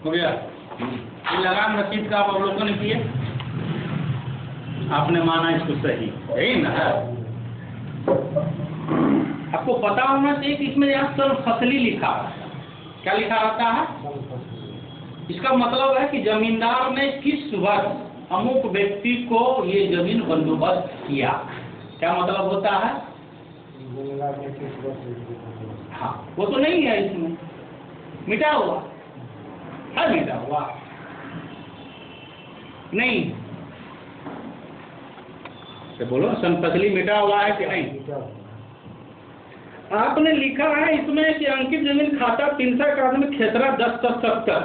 हो गया। ये लगान रसीद का आप अवलोकन किए, आपने माना इसको सही, यही ना है। आपको पता होना चाहिए कि इसमें यहाँ सन फसली लिखा है। क्या लिखा रहता है? इसका मतलब है कि जमींदार ने किस वर्ष अमुक व्यक्ति को ये जमीन बंदोबस्त किया। क्या मतलब होता है? हाँ, वो तो नहीं है इसमें, मिटा हुआ है, मिटा हुआ नहीं। तो बोलो संपत्ति मिटा हुआ है कि नहीं? आपने लिखा है इसमें कि अंकित जमीन खाता 361 में खेतरा 1070।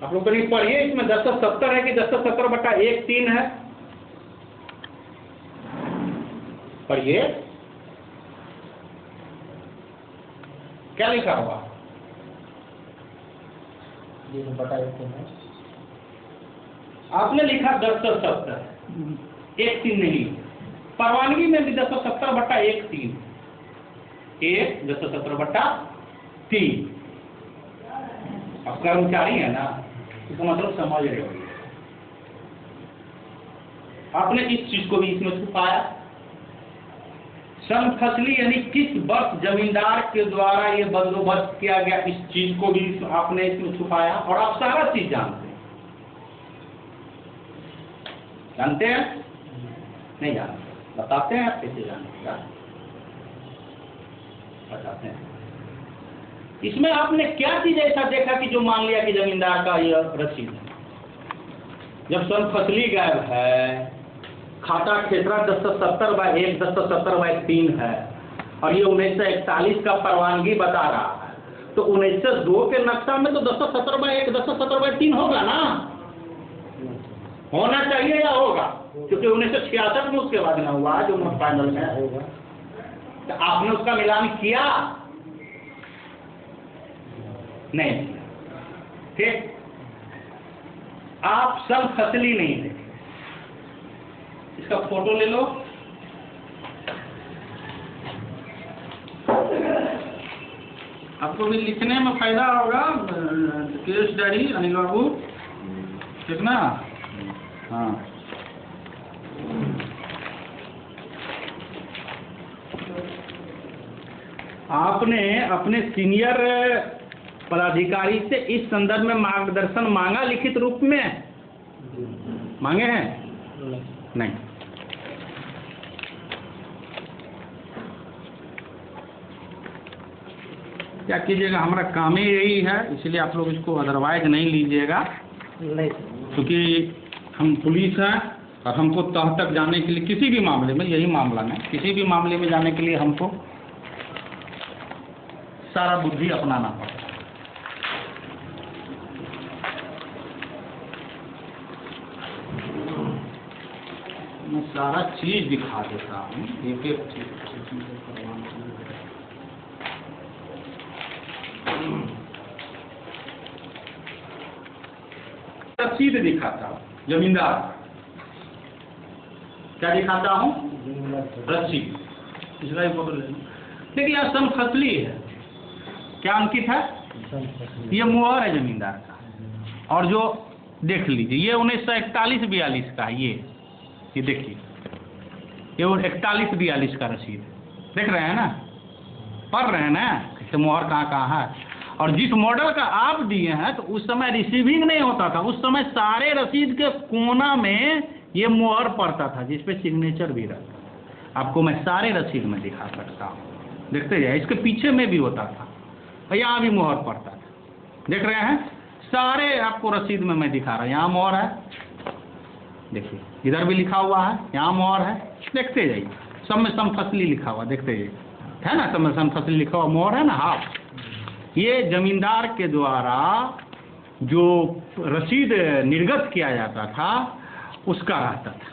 आप लोग कहीं पढ़िए, इसमें 1070 है कि 1070/1/3 है? पढ़िए, क्या लिखा हुआ? आपने लिखा 1070, 1/3 नहीं। परवानगी में भी 1070/1/3, 1070/3। अब कर्मचारी है ना, इसका मतलब समझ रहे हो। आपने इस चीज को भी इसमें छुपाया। सन फसली यानी किस वर्ष जमींदार के द्वारा ये बंदोबस्त किया गया, इस चीज को भी आपने इसमें छुपाया। और आप सारा चीज जानते हैं। जानते हैं? नहीं जानते? बताते हैं आप कैसे जानते? बताते हैं। इसमें आपने क्या चीज ऐसा देखा कि जो मान लिया कि जमींदार का यह रसीद है? जब सन फसली गायब है, खाता खेतरा 1070/1, 1070/3 है, और ये 1941 का परवानगी बता रहा है, तो 1902 के नक्शा में तो 1070/1, 1070/3 होगा ना? होना चाहिए या होगा? क्योंकि 1966 में उसके बाद ना हुआ जो नोट फाइनल में होगा। तो आपने उसका मिलान किया? नहीं। ठीक, आप सन फसली नहीं देखे। इसका फोटो ले लो। आपको भी लिखने में फायदा होगा। केस डायरी अनिल बाबू, ठीक ना? हाँ, आपने अपने सीनियर पदाधिकारी से इस संदर्भ में मार्गदर्शन मांगा, लिखित रूप में मांगे हैं? नहीं। क्या कीजिएगा, हमारा काम ही यही है, इसलिए आप लोग इसको अदरवाइज नहीं लीजिएगा, क्योंकि हम पुलिस हैं और हमको तह तक जाने के लिए किसी भी मामले में, यही मामला नहीं, किसी भी मामले में जाने के लिए हमको सारा बुद्धि अपनाना पड़ता है। मैं सारा चीज दिखा देता हूँ, एक एक चीज। रसीद दिखाता हूँ जमींदार। क्या दिखाता हूँ? रसीद। इसका ही फोटो ले लो। देखिए यहाँ सन फसली है, क्या अंकित है? ये मुहर है जमींदार का। और जो देख लीजिए, ये 1941-42 का है। ये देखिए, ये 41-42 का रसीद देख रहे हैं ना? पढ़ रहे हैं ना कि मुहर कहाँ कहाँ है? और जिस मॉडल का आप दिए हैं, तो उस समय रिसीविंग नहीं होता था। उस समय सारे रसीद के कोना में ये मुहर पड़ता था, जिसपे सिग्नेचर भी रहता। आपको मैं सारे रसीद में दिखा सकता हूँ, देखते जाइए। इसके पीछे में भी होता था, यहाँ भी मुहर पड़ता था। देख रहे हैं? सारे आपको रसीद में मैं दिखा रहा हूँ। यहाँ मोहर है, देखिए, इधर भी लिखा हुआ है, यहाँ मोहर है। देखते जाइए, सब में सम फसली लिखा हुआ, देखते जाइए, है ना? सब में सम फसली लिखा हुआ, मोहर है ना? हाँ, ये जमींदार के द्वारा जो रसीद निर्गत किया जाता था उसका रहता था।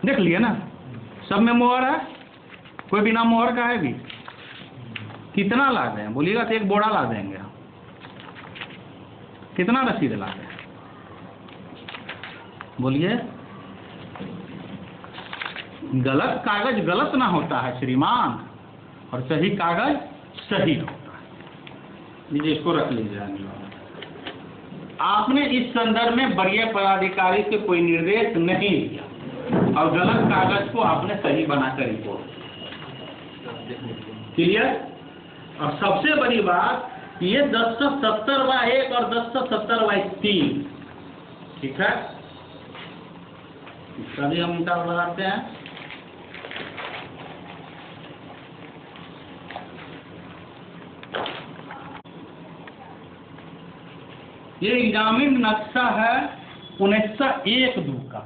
देख लिए ना? सब में मोहर है, कोई बिना मोहर का है भी? कितना ला दें बोलिएगा तो एक बोरा ला देंगे हम। कितना रसीद ला दें बोलिए? गलत कागज गलत ना होता है श्रीमान, और सही कागज सही होता है। लीजिए इसको रख लीजिए। आपने इस संदर्भ में वरीय पदाधिकारी से कोई निर्देश नहीं लिया और गलत कागज को आपने सही बनाकर रिपोर्ट। क्लियर? और सबसे बड़ी बात, ये 1070/1 और 1070/3, ठीक है, इसका भी हम हिसाब लगाते हैं। ये एग्जामिन नक्शा है 1901-2 का,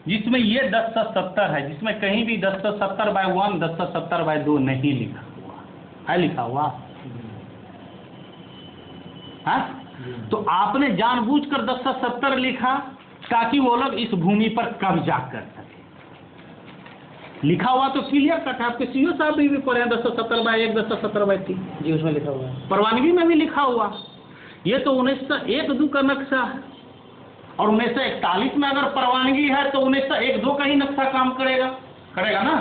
जिसमें ये 1070 है, जिसमें कहीं भी 1070/1 1070/2 नहीं लिखा हुआ है। लिखा हुआ है? तो आपने जानबूझकर 1070 लिखा ताकि वो लोग इस भूमि पर कब्जा कर सके। लिखा हुआ तो क्लियर कट है, आपके सीओ साहब भी पढ़े हैं 1070/1 1070/3 जी, उसमें लिखा हुआ है, परवानगी में भी लिखा हुआ। ये तो 1901-2 का नक्शा है, और 1941 में अगर परवानगी है तो 1901-2 का ही नक्शा काम करेगा ना।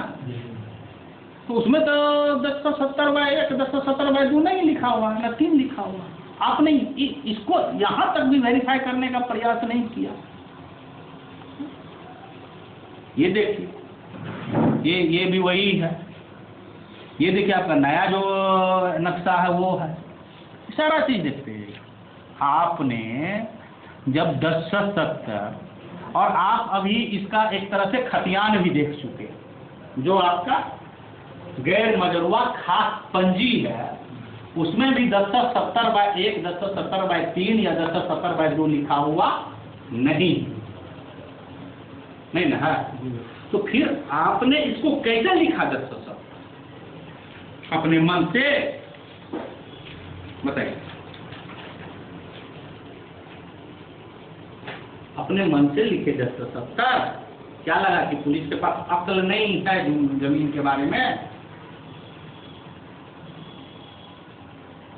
तो उसमें तो 1070/1 1070/2 नहीं लिखा हुआ है, ना 3 लिखा हुआ है। आपने इसको यहाँ तक भी वेरीफाई करने का प्रयास नहीं किया। ये देखिए, ये भी वही है। ये देखिए आपका नया जो नक्शा है वो है, सारा चीज देखते हैं। आपने जब 1070, और आप अभी इसका एक तरह से खतियान भी देख चुके, जो आपका गैर मजरूआ खास पंजी है, उसमें भी 1070/1 1070/3 या 1070/2 लिखा हुआ नहीं ना है। तो फिर आपने इसको कैसे लिखा 1070? अपने मन से बताइए, अपने मन से लिखे 1070। क्या लगा कि पुलिस के पास अक्ल नहीं है जमीन के बारे में?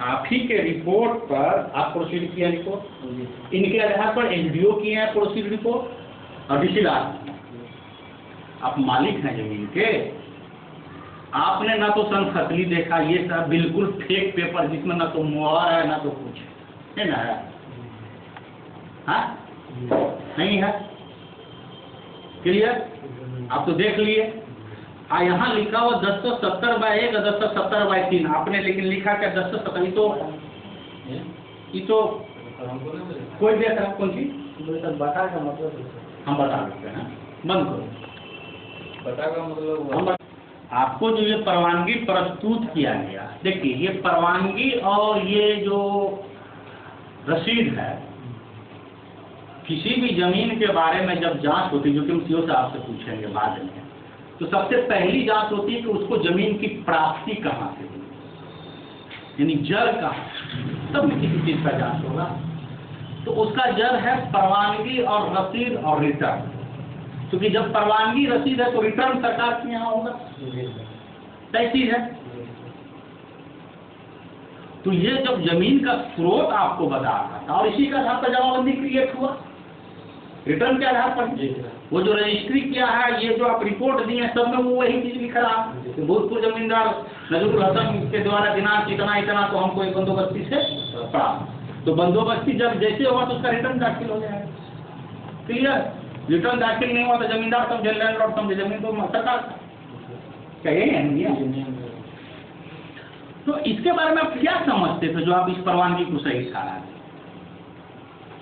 आप ही के रिपोर्ट पर आप प्रोसीड किया रिपोर्ट, इनके आधार पर एसडीओ किए हैं प्रोसीड रिपोर्ट, और रिश्तेदार आप मालिक हैं जमीन के। आपने ना तो संखतली देखा, ये सब बिल्कुल फेक पेपर जिसमें ना तो मुहर है ना तो कुछ है ना है। हाँ? नहीं है। क्लियर? आप तो देख लिए। यहाँ लिखा हुआ 1070/1 और 1070/3, आपने लेकिन लिखा क्या 1070? ये तो कोई देख रहा, कौन सी बता का मतलब हम बता देते हैं, बंद करो। बता का मतलब आपको जो ये परवानगी प्रस्तुत किया गया, देखिए ये परवानगी और ये जो रसीद है, किसी भी जमीन के बारे में जब जांच होती है, जो कि हम सीओ साहब से पूछेंगे बाद में, तो सबसे पहली जांच होती है कि उसको जमीन की प्राप्ति कहाँ से हुई, यानी जड़ कहाँ, तब में किसी चीज का जांच होगा। तो उसका जड़ है परवानगी और रसीद और रिटर्न, क्योंकि जब परवानगी रसीद है तो रिटर्न सरकार के यहाँ होगा, तय चीज है। तो ये जब जमीन का स्रोत आपको बता रहा था, और इसी के आधार पर जमाबंदी क्रिएट हुआ, रिटर्न के आधार पर। वो जो रजिस्ट्री किया है, ये जो आप रिपोर्ट दी है, सब में वो वही चीज लिख रहा है। भूतपूर्व जमींदार नजरुल हसन के द्वारा दिनांक इतना इतना तो हमको एक बंदोबस्ती से प्राप्त, तो बंदोबस्ती जब जैसे होगा तो उसका रिटर्न दाखिल हो जाएगा। क्लियर? रिटर्न दाखिल नहीं हुआ तो जमींदार समझे, लैंडलॉर्ड समझे, जमीन तो सरकार चाहिए। तो इसके बारे में आप क्या समझते थे जो आप इस परवानगी को सही ठहरा?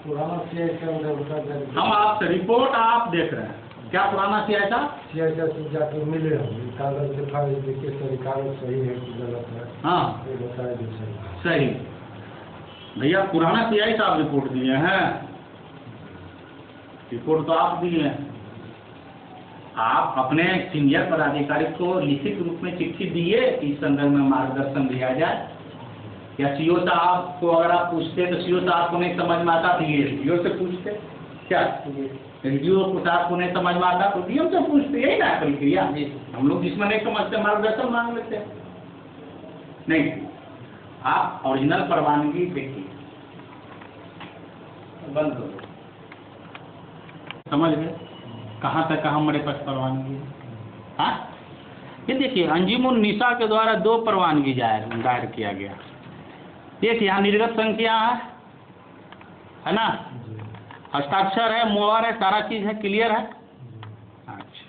हम आपसे रिपोर्ट आप देख रहे हैं, क्या पुराना CI जाके मिले कागज के फाइल देखिए, सही कागज सही है कि गलत है। हाँ बताया सही। भैया पुराना CI साहब रिपोर्ट दिए हैं, रिपोर्ट तो आप दिए हैं। आप अपने सीनियर पदाधिकारी को लिखित रूप में चिट्ठी दिए, इस संदर्भ में मार्गदर्शन दिया जाए, या सीओ साहब को अगर आप पूछते तो सीओ साहब को नहीं समझ में आता तो ये डीओ से पूछते, क्या डीओ को साहब को नहीं समझ में आता तो डीएम से पूछते, यही ना प्रक्रिया। हम लोग जिसमें नहीं समझते मार्गदर्शन मांग लेते हैं। नहीं, आप ओरिजिनल परवानगी देखिए, बंद करो, समझ गए कहाँ तक हमारे पास परवानगी है। हाँ, ये देखिए अंजुमुन निसा के द्वारा 2 परवानगी दायर किया गया। एक यहाँ निर्गत संख्या है ना, हस्ताक्षर है, मोहर है, सारा चीज है, क्लियर है। अच्छा,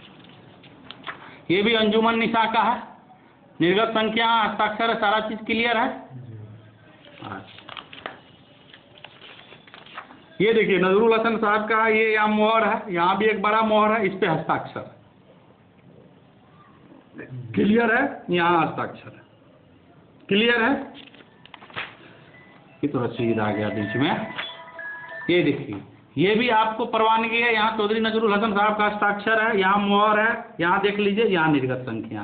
ये भी अंजुमन निसा का है, निर्गत संख्या, हस्ताक्षर है, सारा चीज क्लियर है। अच्छा, ये देखिए नजरुल हसन साहब का है, ये यहाँ मोहर है, यहाँ भी एक बड़ा मोहर है, इस पे हस्ताक्षर क्लियर है, यहाँ हस्ताक्षर है, क्लियर है। ये तो रसीद आ गया बीच में। ये देखिए ये भी आपको परवानगी है, यहाँ चौधरी नजरुल हसन साहब का हस्ताक्षर है, यहाँ मोहर है, यहाँ देख लीजिए, यहाँ निर्गत संख्या,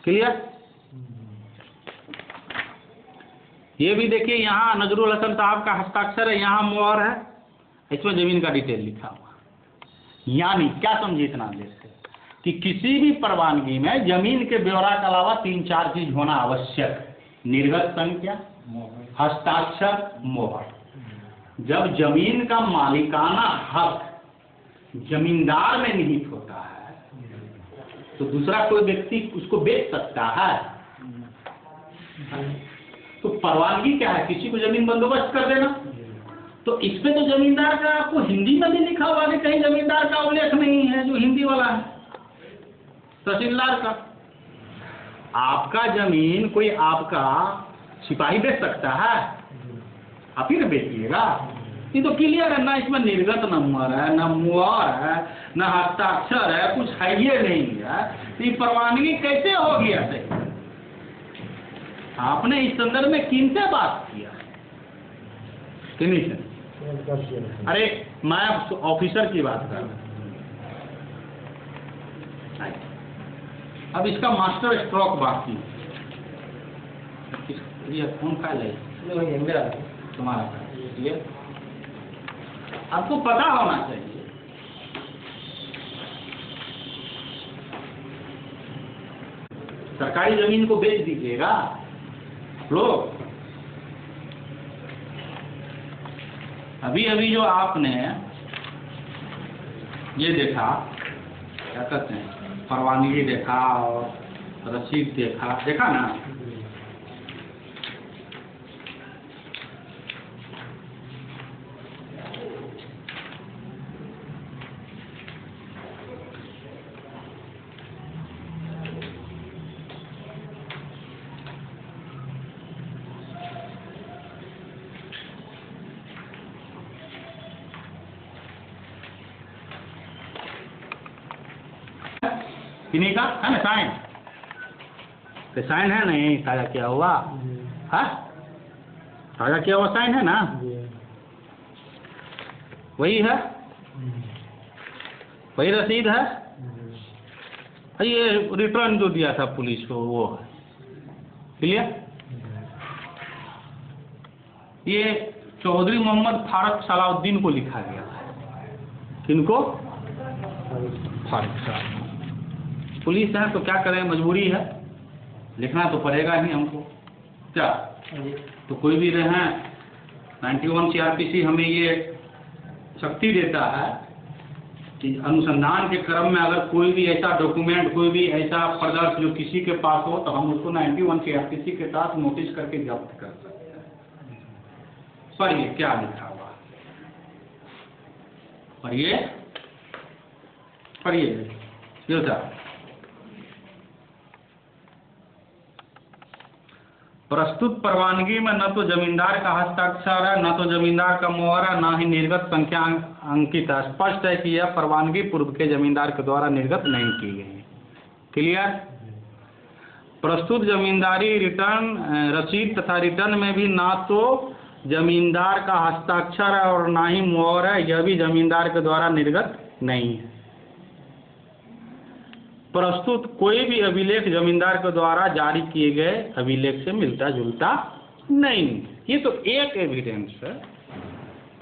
क्लियर। ये भी देखिए यहाँ नजरुल हसन साहब का हस्ताक्षर है, यहाँ मोहर है, इसमें जमीन का डिटेल लिखा हुआ। यानी क्या समझिए इतना देर से कि किसी भी परवानगी में जमीन के ब्यौरा के अलावा 3-4 चीज होना आवश्यक है। निर्गत संख्या, हस्ताक्षर, मोहर। जब जमीन का मालिकाना हक जमींदार में निहित होता है तो दूसरा कोई व्यक्ति उसको बेच सकता है। तो परवानगी क्या है, किसी को जमीन बंदोबस्त कर देना। तो इस पे तो जमींदार का आपको हिंदी में भी लिखा हुआ है, कहीं जमींदार का उल्लेख नहीं है, जो हिंदी वाला है तहसीलदार का। आपका जमीन कोई आपका सिपाही बेच सकता है, आप ही न बेचिएगा। ये तो क्लियर है ना, इसमें निर्गत नंबर है, न मुहर है, न हस्ताक्षर है, कुछ है ये नहीं है। तो ये परवानगी कैसे होगी ऐसे? आपने इस संदर्भ में किनसे बात किया? किन्हीं से? अरे मैं ऑफिसर की बात कर रहा हूँ। अब इसका मास्टर स्ट्रोक बाकी, ये कौन फाइल है? मेरा, तुम्हारा। ये आपको पता होना चाहिए। सरकारी जमीन को बेच दीजिएगा लोग। अभी अभी जो आपने ये देखा, क्या कहते हैं, परवानगी देखा और रसीद देखा ना, किन्हीं का है ना साइन, तो साइन है नहीं, ताजा किया हुआ है, ताजा किया हुआ साइन है ना, वही है, वही रसीद है। ये रिटर्न जो दिया था पुलिस को वो है, क्लियर। ये चौधरी मोहम्मद फारूक सलाउद्दीन को लिखा गया है। किनको? फारूक साहब। पुलिस है तो क्या करें, मजबूरी है, लिखना तो पड़ेगा ही हमको। क्या तो कोई भी रहे, 91 CRPC हमें ये शक्ति देता है कि अनुसंधान के क्रम में अगर कोई भी ऐसा डॉक्यूमेंट, कोई भी ऐसा प्रदर्श जो किसी के पास हो, तो हम उसको 91 CRPC के साथ नोटिस करके जब्त कर सकते हैं। पढ़िए क्या लिखा हुआ, पढ़िए यो था। प्रस्तुत परवानगी में न तो जमींदार का हस्ताक्षर है, न तो जमींदार का मोहर है, न ही निर्गत संख्या अंकित है। स्पष्ट है कि यह परवानगी पूर्व के जमींदार के द्वारा निर्गत नहीं की गई है। क्लियर। प्रस्तुत जमींदारी रिटर्न, रसीद तथा रिटर्न में भी ना तो जमींदार का हस्ताक्षर है और ना ही मोहर है, यह भी जमींदार के द्वारा निर्गत नहीं है। प्रस्तुत कोई भी अभिलेख जमींदार के द्वारा जारी किए गए अभिलेख से मिलता जुलता नहीं। ये तो एक एविडेंस है।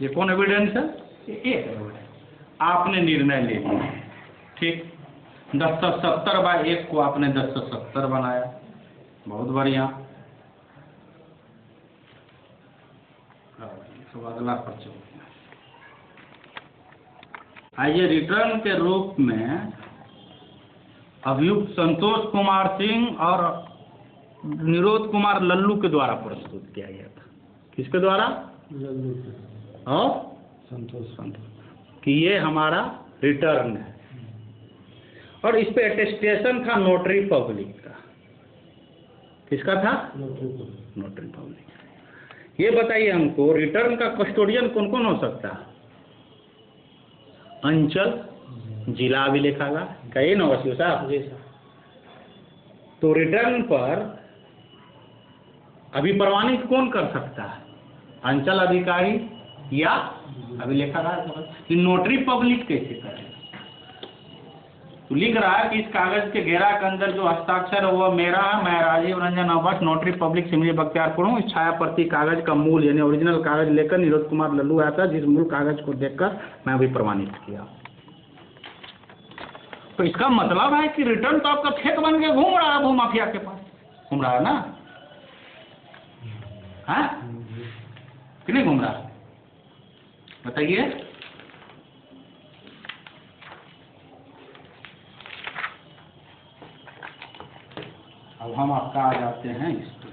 ये कौन एविडेंस है? ये एक एविडेंस। आपने निर्णय ले लिया, ठीक। 1070/1 को आपने 1070 बनाया, बहुत बढ़िया। तो अगला पर्चा आइए, रिटर्न के रूप में अभियुक्त संतोष कुमार सिंह और निरोध कुमार लल्लू के द्वारा प्रस्तुत किया गया था। किसके द्वारा? लल्लू के और संतोष कि ये हमारा रिटर्न है, और इस पे अटेस्टेशन था नोटरी पब्लिक का। किसका था? Notary public. ये बताइए हमको, रिटर्न का कस्टोडियन कौन कौन हो सकता है? अंचल, जिला भी लिखा गया, कही ना वसीम साहब? तो रिटर्न पर अभी प्रमाणित कौन कर सकता है? अंचल अधिकारी या अभी लिखा रहा कि नोटरी पब्लिक कैसे करें? तो लिख रहा है कि इस कागज के घेरा के अंदर जो हस्ताक्षर है वह मेरा है, मैं राजीव रंजन अवस्थ नोटरी पब्लिक से मुझे बख्तियारपुर हूँ। इस छाया प्रति कागज का मूल यानी ओरिजिनल कागज लेकर निरोध कुमार लल्लू आया था, जिस मूल कागज को देखकर मैं अभी प्रमाणित किया। तो इसका मतलब है कि रिटर्न तो आपका खेत बन के घूम रहा है, भूमाफिया के पास घूम रहा है ना? हाँ कि नहीं घूम रहा है? बताइए। अब हम आपका आ जाते हैं इस पर,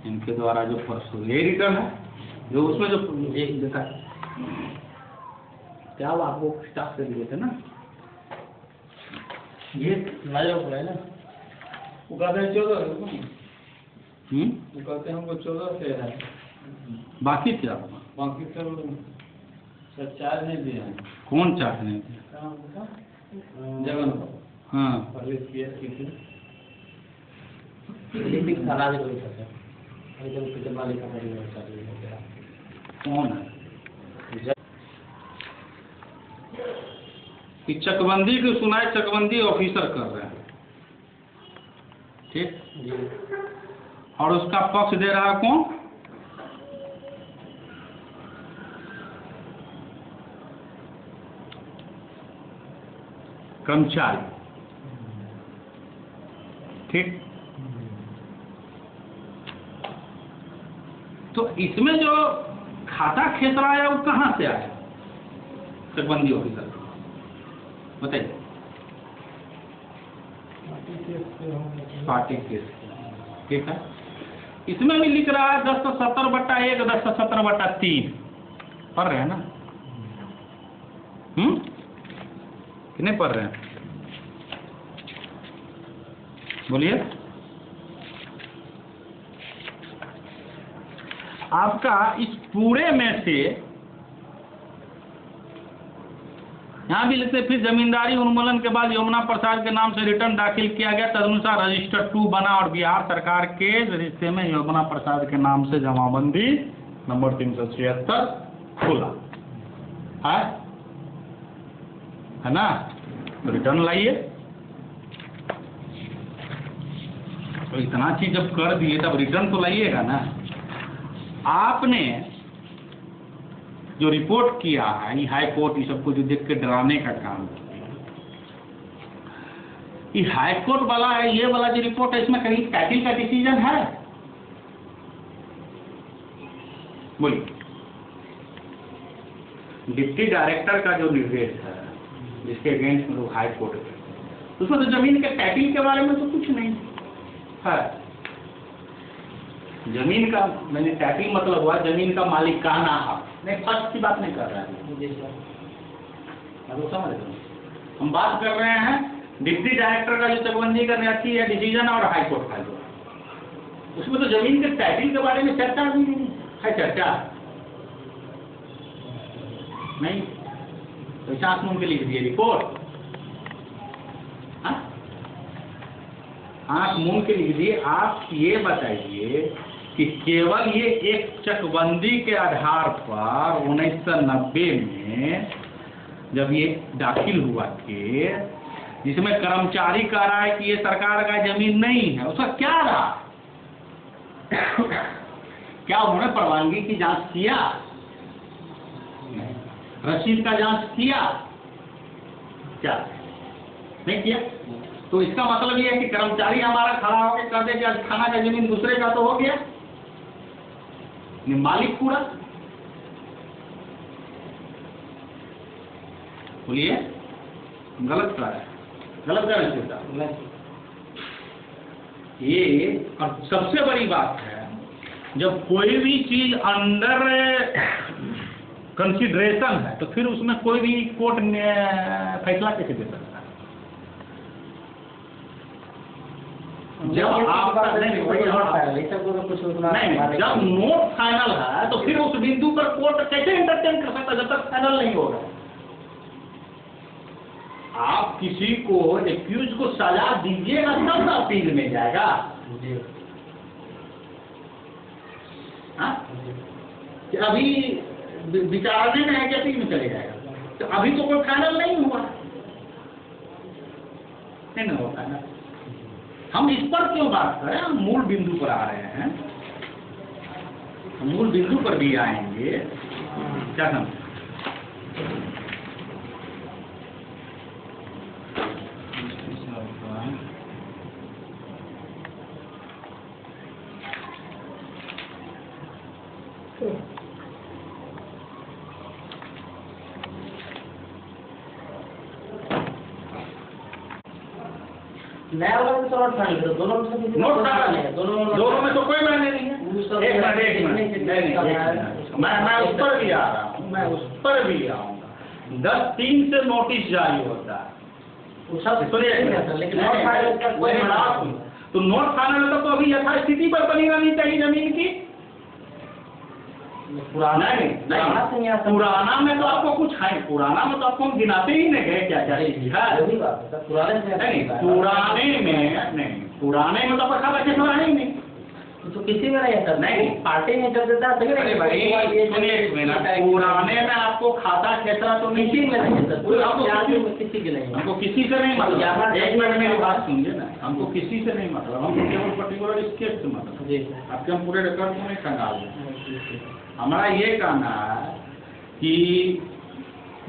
इनके द्वारा जो प्रस्तुत ये रिटर्न है, जो उसमें जो एक देखा क्या वो आपको स्टाफ से दिए थे ना, ये लाया हुआ है ना, वो कहते हैं 14, वो कहते हैं हमको 14 से है, बाकी क्या होगा? बाकी सर चार्ज नहीं दिया है। कौन चार्ज नहीं दिया? जगन। हाँ पहले किया किसी कौन है? कि चकबंदी की सुनाई चकबंदी ऑफिसर कर रहे हैं, ठीक, और उसका पक्ष दे रहा कौन? कर्मचारी, ठीक। तो इसमें जो खाता खेसरा आया वो कहाँ से आया? चकबंदी ऑफिसर बताइए। पार्टी केस, ठीक है। इसमें भी लिख रहा है 10/70/1 10/70/3 पढ़ रहे हैं ना? कि नहीं पढ़ रहे हैं? बोलिए। आपका इस पूरे में से यहाँ भी लिखते फिर जमींदारी उन्मूलन के बाद यमुना प्रसाद के नाम से रिटर्न दाखिल किया गया, तदनुसार रजिस्टर 2 बना और बिहार सरकार के रिश्ते में यमुना प्रसाद के नाम से जमाबंदी नंबर 376 खुला है ना? तो रिटर्न लाइए। तो इतना चीज जब कर दिए तब रिटर्न तो लाइएगा ना। आपने जो रिपोर्ट किया है, ये हाई कोर्ट ये सबको जो देख के डराने का काम किया, ये हाई कोर्ट वाला है, ये वाला जो रिपोर्ट है इसमें कहीं टाइटल का डिसीजन है? बोलिए। डिप्टी डायरेक्टर का जो निर्देश है जिसके अगेंस्ट में लोग हाई कोर्ट गए, उसमें तो जमीन के टाइटल के बारे में तो कुछ नहीं है। जमीन का मैंने टाइटल मतलब हुआ जमीन का मालिकाना हक, नहीं फर्स्ट की बात नहीं कर रहा है, समझ रहे? हम बात कर रहे हैं डिप्टी डायरेक्टर का जो चकबंदी का न्यासी है डिसीजन और हाई कोर्ट का जो, उसमें तो जमीन के टाइटल के बारे में चर्चा भी नहीं है। चर्चा नहीं तो चांस मूंग के लिख दिए रिपोर्ट, आंख मूंग के लिख दिए। आप ये बताइए कि केवल ये एक चकबंदी के आधार पर 1990 में जब ये दाखिल हुआ केस, जिसमें कर्मचारी कह रहा है कि ये सरकार का जमीन नहीं है, उसका क्या रहा? क्या उन्होंने प्रवानगी की जांच किया? रसीद का जांच किया? क्या नहीं किया? तो इसका मतलब ये है कि कर्मचारी हमारा खड़ा होकर कह दे कि आज थाना का जमीन दूसरे का तो हो गया, मालिक पूरा। बोलिए। गलत कह रहा है, गलत कह रहे हैं। ये और सबसे बड़ी बात है, जब कोई भी चीज अंडर कंसिडरेशन है तो फिर उसमें कोई भी कोर्ट फैसला कैसे दे सकता है? जब आपका नहीं, जब नोट फाइनल है तो फिर उस बिंदु पर कोर्ट कैसे इंटरटेन कर सकता है जब तक फाइनल नहीं होगा? आप किसी को एक्यूज को सजा दीजिएगा तब ना अपील में जाएगा। हाँ? अभी विचारने में है कि अपील में चले जाएगा, तो अभी तो कोई फाइनल नहीं हुआ, नहीं ना होता है। हम इस पर क्यों बात करें, हम मूल बिंदु पर आ रहे हैं, हम मूल बिंदु पर भी आएंगे। क्या समझ? नया वाला भी नोट फाइनल, दोनों में से नोट फाइनल है, दोनों में तो कोई मायने नहीं है। एक मिनट मैं उस पर भी आ रहा हूँ, मैं उस पर भी आऊँगा। 10/3 से नोटिस जारी होता है, लेकिन नोट फाइनल का कोई मतलब, तो नोट फाइनल तो अभी यथास्थिति पर बनी रहनी चाहिए जमीन की। पुराना नहीं, पुराना में तो आपको कुछ है, पुराना में तो आपको हम गिनाते ही नहीं गए क्या क्या चीज है। पुराने में तो आपका खाता कैसा है ही नहीं, तो किसी में नहीं है नहीं, पार्टी में कर देता है। पुराने में आपको खाता खेतरा तो किसी में नहीं है सर, किसी के नहीं, हमको किसी से नहीं मतलब। एक मिनट मेरी बात सुनिए ना, हमको किसी से नहीं मतलब, हमको केवल पर्टिकुलर इस केस से मतलब। आपके हम पूरे रिकॉर्ड को नहीं खंगाल दें। हमारा ये कहना है कि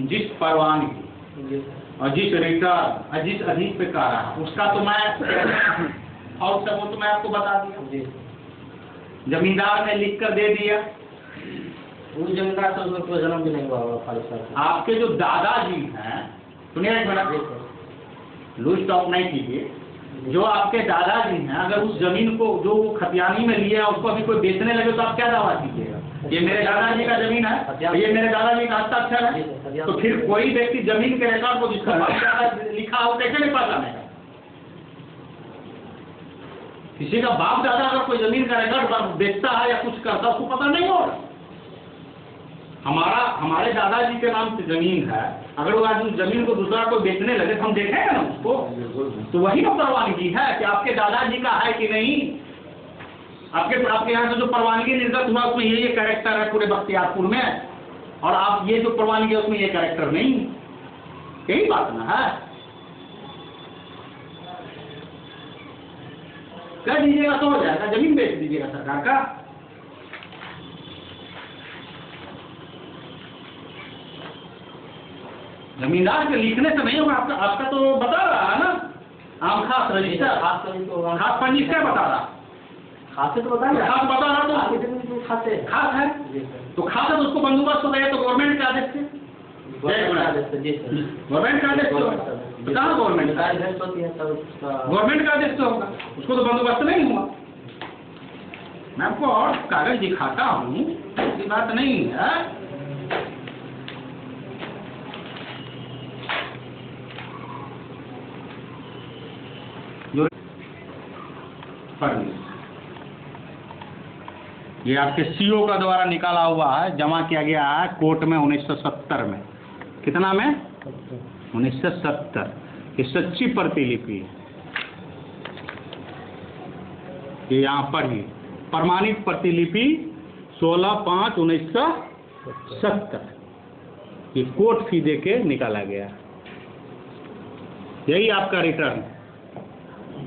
जिस परवानगी और जिस रिटर्न और जिस अधिक पे कह रहा उसका तो मैं और सब वो तो मैं आपको बता दिया, जमींदार ने लिख कर दे दिया। उस जमींदार से उसमें कोई जन्म भी नहीं हुआ होगा। आपके जो दादाजी हैं, सुनिए एक मिनट, लूज टॉक नहीं कीजिए। जो आपके दादाजी हैं, अगर उस जमीन को जो वो खतियानी में लिया उसको अभी कोई बेचने लगे तो आप क्या दावा कीजिएगा? ये मेरे दादाजी का जमीन है, ये मेरे दादाजी का हस्ताक्षर है, तो फिर कोई व्यक्ति जमीन के रिकॉर्ड को जिसका लिखा हो कैसे नहीं पहचानेगा? किसी का बाप दादा अगर कोई जमीन का रिकॉर्ड बेचता है या कुछ करता है उसको पता नहीं होगा। हमारे दादाजी के नाम से जमीन है, अगर वो आदमी जमीन को दूसरा कोई बेचने लगे तो हम देखेंगे ना उसको, तो वही तो परवानगी है कि आपके दादाजी का है कि नहीं। आपके यहाँ से जो परवानगी निर्गत हुआ उसमें ये कैरेक्टर है पूरे बख्तियारपुर में, और आप ये जो परवानगी है उसमें ये कैरेक्टर नहीं, यही बात ना है। कह दीजिएगा तो हो जाएगा, जमीन बेच दीजिएगा सरकार का। जमींदार के लिखने से नहीं होगा, आपका तो बता रहा है ना, आम खास रजिस्टर, खास पंजीकृत बता रहा, खासे तो बता रहा, खास बता रहा, तो खासे खास है, तो खास है तो उसको बंदोबस्त हो गया तो गवर्नमेंट का आदेश से, गवर्नमेंट का आदेश तो कहाँ गवर्नमेंट का आदेश तो होगा, उसको तो बंदोबस्त नहीं हुआ। मैं आपको और कागज दिखाता हूँ, ऐसी बात नहीं है। जो ये आपके सीओ का द्वारा निकाला हुआ है, जमा किया गया है कोर्ट में 1970 में। कितना में? 1970। ये सच्ची प्रतिलिपि है, ये यहाँ पर ही प्रमाणित प्रतिलिपि 16/5/1970 ये कोर्ट फी दे के निकाला गया। यही आपका रिटर्न।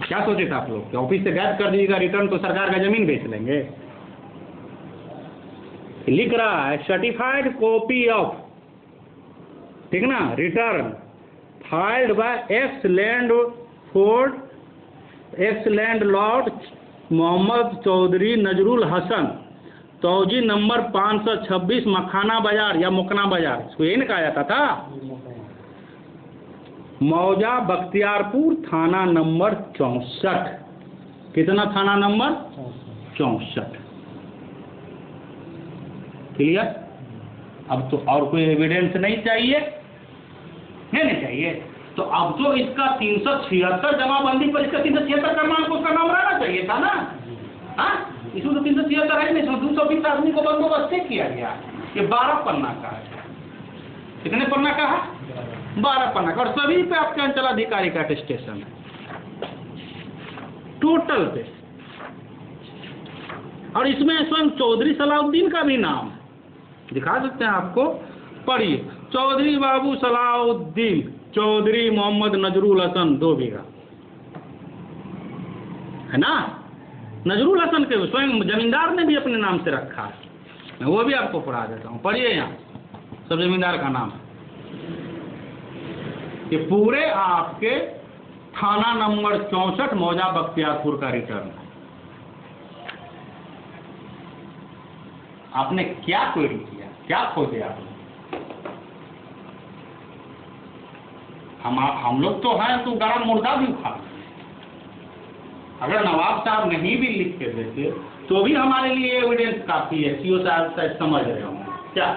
क्या सोचे थे आप लोग कि ऑफिस से गायब कर दीजिएगा रिटर्न तो सरकार का जमीन बेच लेंगे? लिख रहा है सर्टिफाइड कॉपी ऑफ, ठीक ना, return filed by ex landlord Mohammad Chaudhary Nazrul Hasan, तौजी नंबर 526 मखाना बाजार या मुकना बाजार, इसको यही ना कहा जाता था। मौजा बख्तियारपुर थाना नंबर 64। कितना थाना नंबर? 64। क्लियर? अब तो और कोई एविडेंस नहीं चाहिए, नहीं चाहिए। तो अब तो इसका 376 जमाबंदी पर इसका 376 क्रमांक उसका नाम रहना चाहिए था ना। हाँ, इसमें तो 376 है नहीं, इसमें 220 आदमी को बंदोबस्त किया गया। ये 12 पन्ना का है। कितने पन्ना का है? 12 पन्ना का। और सभी पे आपके अंचलाधिकारी का अटेस्टेशन है टोटल पे। और इसमें स्वयं चौधरी सलाउद्दीन का भी नाम दिखा सकते हैं आपको, पढ़िए। चौधरी बाबू सलाउद्दीन, चौधरी मोहम्मद नजरुल हसन 2 बीघा, है ना। नजरुल हसन के स्वयं जमींदार ने भी अपने नाम से रखा है। मैं वो भी आपको पढ़ा देता हूँ, पढ़िए यहाँ सब जमींदार का नाम। ये पूरे आपके थाना नंबर 64 मौजा बख्तियारपुर का रिटर्न है। आपने क्या क्वेरी किया, क्या खोजे आपने? हम लोग तो हैं तो गरम मुर्दा भी उठा। अगर नवाब साहब नहीं भी लिख के देते तो भी हमारे लिए एविडेंस काफी है। सीओ साहब शायद समझ रहे होंगे क्या,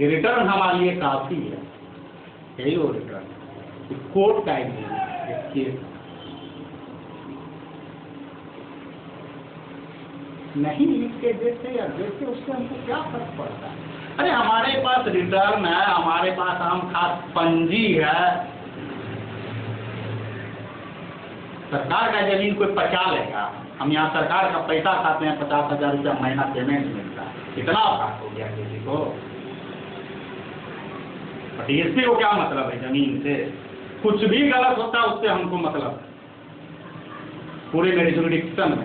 ये रिटर्न हमारे लिए काफी है। यही वो रिटर्न कोर्ट का केस नहीं लिख के देते या देते, उससे हमको क्या फर्क पड़ता है? अरे हमारे पास रिटर्न है, हमारे पास हम खास पंजी है। सरकार का जमीन कोई पचा लेगा? हम यहाँ सरकार का पैसा खाते हैं, 50,000 रुपया महीना पेमेंट मिलता है। कितना औकात हो गया किसी को? डीएसपी को क्या मतलब है जमीन से? कुछ भी गलत होता है उससे हमको मतलब पूरे मेरी जुरिडिक्शन में,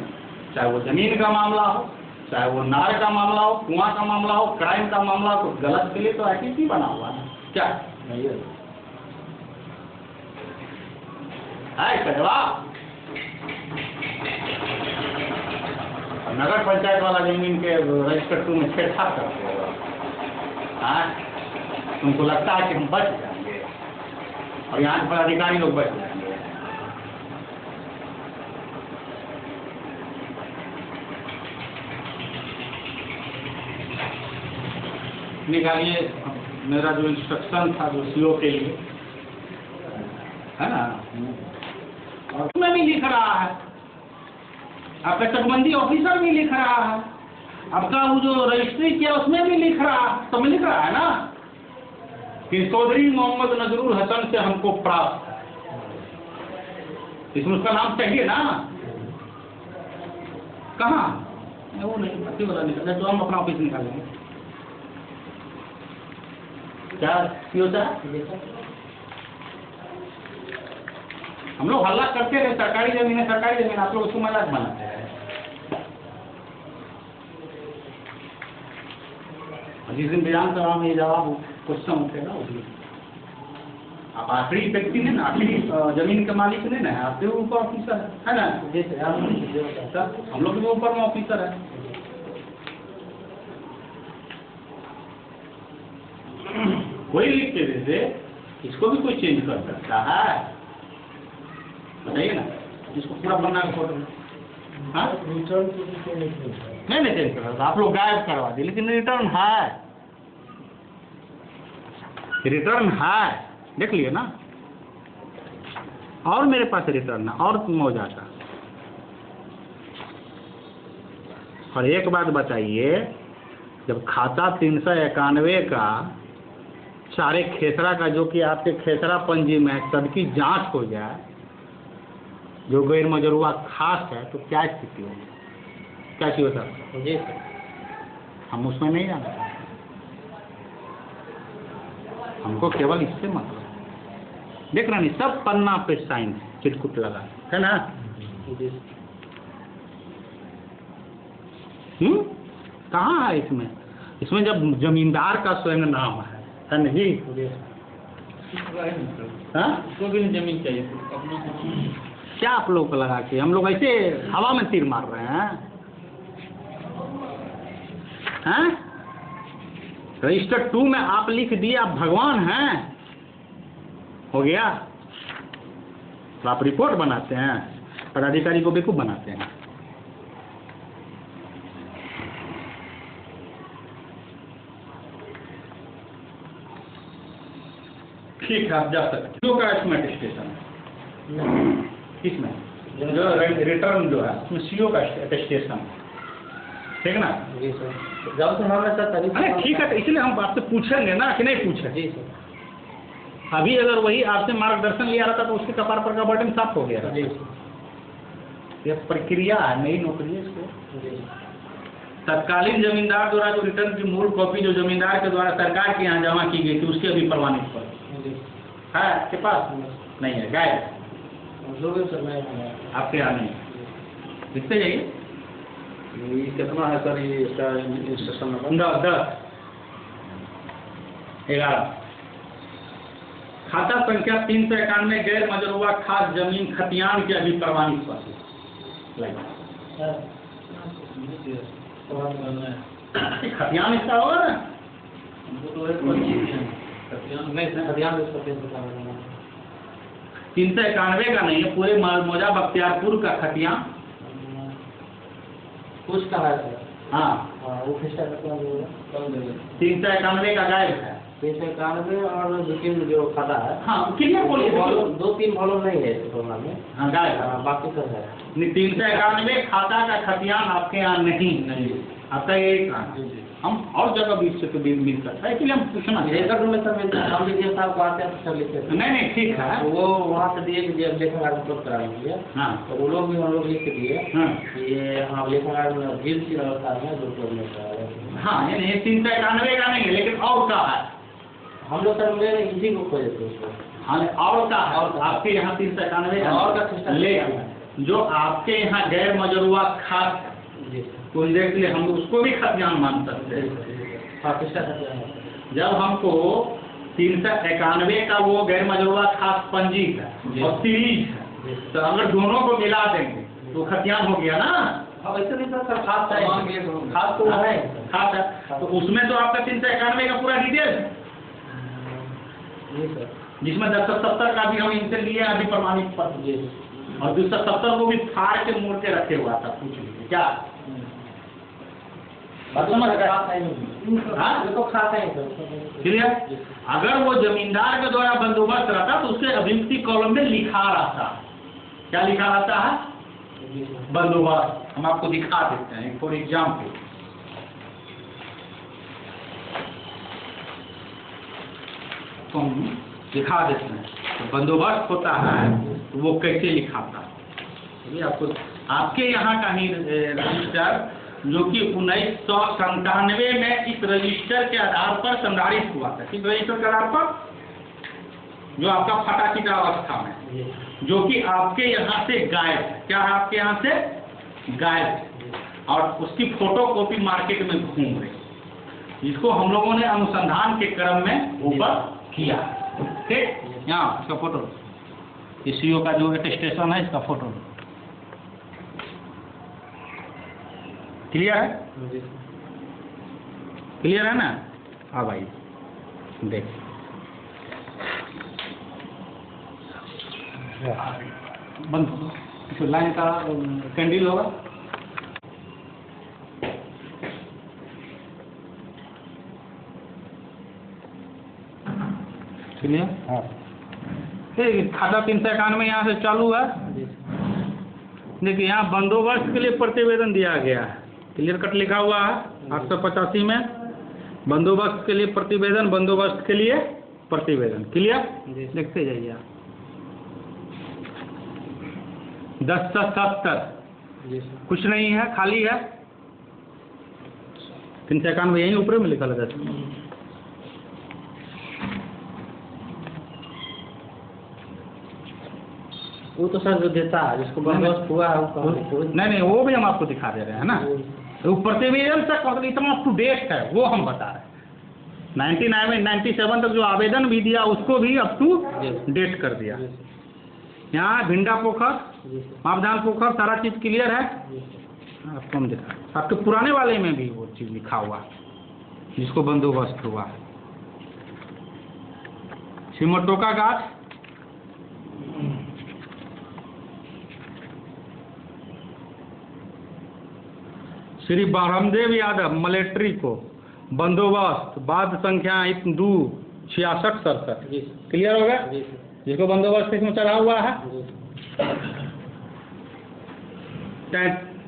चाहे वो जमीन का मामला हो, चाहे वो नार का मामला हो, कुआं का मामला हो, क्राइम का मामला हो, तो गलत के लिए तो आईटीसी बना हुआ है। क्या नहीं है कहवा? नगर पंचायत वाला जमीन के रजिस्टर 2 में छेड़छाड़ करते हो। हाँ, तुमको लगता है कि हम बच जाएंगे और यहाँ पर अधिकारी लोग बच जाएंगे? निकालिए मेरा जो इंस्ट्रक्शन था जो सीओ के लिए, है ना, और उसमें भी लिख रहा है, आपका चकबंदी ऑफिसर भी लिख रहा है, आपका वो जो रजिस्ट्री किया उसमें भी लिख रहा है, सब में लिख रहा है ना कि चौधरी मोहम्मद नजरुल हसन से हमको प्राप्त है। इसमें उसका नाम चाहिए ना। कहाँ? वो नहीं पति वाला निकलता तो हम अपना ऑफिस निकालेंगे। क्या होता है? हम लोग हल्ला करते रहे सरकारी जमीन है, सरकारी जमीन, आप लोग उसको मजाक बनाते रहे। जिस दिन विधानसभा में ये जवाब क्वेश्चन उठेगा उसमें आप आखिरी व्यक्ति ने ना, आखिरी जमीन के मालिक ने ना, आपके ऊपर ऑफिसर है ना। हम लोग के ऊपर में ऑफिसर है। कोई लिख के देते, इसको भी कोई चेंज कर सकता है, बताइए ना। इसको पूरा बनना का फोटो नहीं चेंज कर सकता, आप लोग गायब करवा दिए, लेकिन रिटर्न है, रिटर्न है, देख लिए ना। और मेरे पास रिटर्न है और मौजा का। और एक बात बताइए, जब खाता 391 का सारे खेसरा का, जो कि आपके खेसरा पंजी में है, सबकी जांच हो जाए, जो गैर मजरूआ खास है, तो क्या स्थिति होगी? क्या चाहिए सर? जी सर, हम उसमें नहीं जाना, हमको केवल इससे मतलब देख रहे नहीं, सब पन्ना पे साइन चिटकुट लगा है ना। कहाँ है इसमें? इसमें जब जमींदार का स्वयं नाम है ना जी। हाँ, तो भी जमीन चाहिए क्या आप लोग को लगा के? हम लोग ऐसे हवा में तीर मार रहे हैं? हैं? रजिस्टर 2 में आप लिख दिए आप भगवान हैं, हो गया। तो आप रिपोर्ट बनाते हैं, पदाधिकारी को बेवकूफ़ बनाते हैं। ठीक है, आप जा सकते हैं। का इसमें अटेस्टेशन इसमें जो रिटर्न जो है उसमें सीओ का अटेस्टेशन, ठीक है ना? जी सर, जब से हमें सर तभी अरे ठीक है, इसलिए हम आपसे पूछेंगे ना कि नहीं पूछे। जी सर। अभी अगर वही आपसे मार्गदर्शन लिया रहता तो उसके कपार पर का बटन साफ हो गया। जी ये प्रक्रिया है, नई नौकरी है इसको। जी। तत्कालीन जमींदार द्वारा जो रिटर्न की मूल कॉपी जो जमींदार के द्वारा सरकार के यहाँ जमा की गई थी उसके अभी प्रमाणित पर है आपके पास? नहीं है, गायब। आपके यहाँ नहीं, लिखते जाइए। ये कितना है सर ये इसका इंस्ट्रक्शन नंबर? 10 11 खाता संख्या 391 गैर मजरूआ खास जमीन खतियान के अभी प्रमाणित पर खतियान इसका होगा ना? नहीं सर, खतियान 391 का नहीं है, पूरे मौजा बख्तियारपुर का खतियान कुछ का है सर। हाँ, वो किसका 391 का गायब है। 391 और 2-3 जो खाता है। हाँ, कितने बोलिए? 2-3 वॉल्यूम नहीं है इस प्रोग्राम में। हाँ, गायब है। बाकी सब है। 391 खाता का खतियान आपके यहाँ नहीं आपका एक हम और जगह भी इससे तो मिल सकता है, इसलिए हम पूछना चाहिए। लेकर में सर हम डीएम साहब को आते हैं तो लिखते हैं। नहीं ठीक है, वो वहाँ से दिए कि लेखन कार्ड उपलब्ध करा लीजिए। हाँ, तो वो लोग भी हम लोग लिख के दिए। हाँ, ये हम लेखन कार्ड में बिल की व्यवस्था है जो उपलब्ध नहीं करा रहे। हाँ, ये 391 का नहीं है, लेकिन और का है। हम लोग सर मेरे इसी को खोजे थे उसको। हाँ, और का है, और आपके यहाँ 391 का और का सिस्टम लेकिन जो आपके यहाँ गैर मजरूआ खास तो देख लिए हम उसको भी खतियान मान सकते हैं। हाँ, किसका खतियान है? जब हमको 391 का वो गैर मजरूआ खास पंजी है और सीरीज है, तो अगर दोनों को मिला देंगे तो खतियान हो गया ना। अब ऐसे नहीं सर, खास है, खास तो है, खास है, तो उसमें तो आपका 391 का पूरा डिटेल है, जिसमें 270 का भी हम इनसे लिए अभी प्रमाणित पत्र, और 270 को भी फाड़ के मोड़ के रखे हुआ था। पूछ लीजिए क्या क्लियर? अगर वो जमींदार के द्वारा बंदोबस्त रहता तो उसके अभियुक्ति कॉलम में लिखा रहता। क्या लिखा रहता है? बंदोबस्त। हम आपको दिखा देते हैं फॉर एग्जाम्पल। तो हम दिखा देते हैं तो बंदोबस्त होता है तो वो कैसे लिखा था। चलिए आपको आपके यहाँ का ही रजिस्टर जो कि 1997 में इस रजिस्टर के आधार पर संधारित हुआ था। किस रजिस्टर के आधार पर? जो आपका फटा चिटा अवस्था में, जो कि आपके यहाँ से गायब है। क्या है? आपके यहाँ से गायब है और उसकी फोटो कॉपी मार्केट में घूम रही, जिसको हम लोगों ने अनुसंधान के क्रम में ऊपर किया। ठीक, यहाँ इसका फोटो, सीओ का जो अटेस्टेशन है इसका फोटो। क्लियर है? क्लियर है ना? हाँ भाई देख, बंद लाइन का कैंडल होगा। चलिए, हाँ, खाता 391 यहाँ से चालू है। देखिए यहाँ बंदोबस्त के लिए प्रतिवेदन दिया गया है, क्लियर कट लिखा हुआ है 885 में। बंदोबस्त के लिए प्रतिवेदन, बंदोबस्त के लिए प्रतिवेदन। क्लियर? देखते जाइए आप। 1070 कुछ नहीं है, खाली है। 391 यहीं ऊपर में लिखा लगा। वो तो सर जो देता है जिसको बंदोबस्त हुआ है वो नहीं वो भी हम आपको दिखा दे रहे हैं ना। वो प्रतिवेदन तक मतलब इतना अप टू डेट है वो हम बता रहे हैं। 97 तक जो आवेदन भी दिया उसको भी अप टू डेट कर दिया। यहाँ भिंडा पोखर, मापदान पोखर, सारा चीज़ क्लियर है। आपको हम दिखा, आपके पुराने वाले में भी वो चीज़ लिखा हुआ जिसको बंदोबस्त हुआ। सिमटोका गाछ श्री ब्रह्मदेव यादव मिलिट्री को बंदोबस्त बाद संख्या 2 66 67। क्लियर हो गया? जिसको बंदोबस्त इसमें चढ़ा हुआ है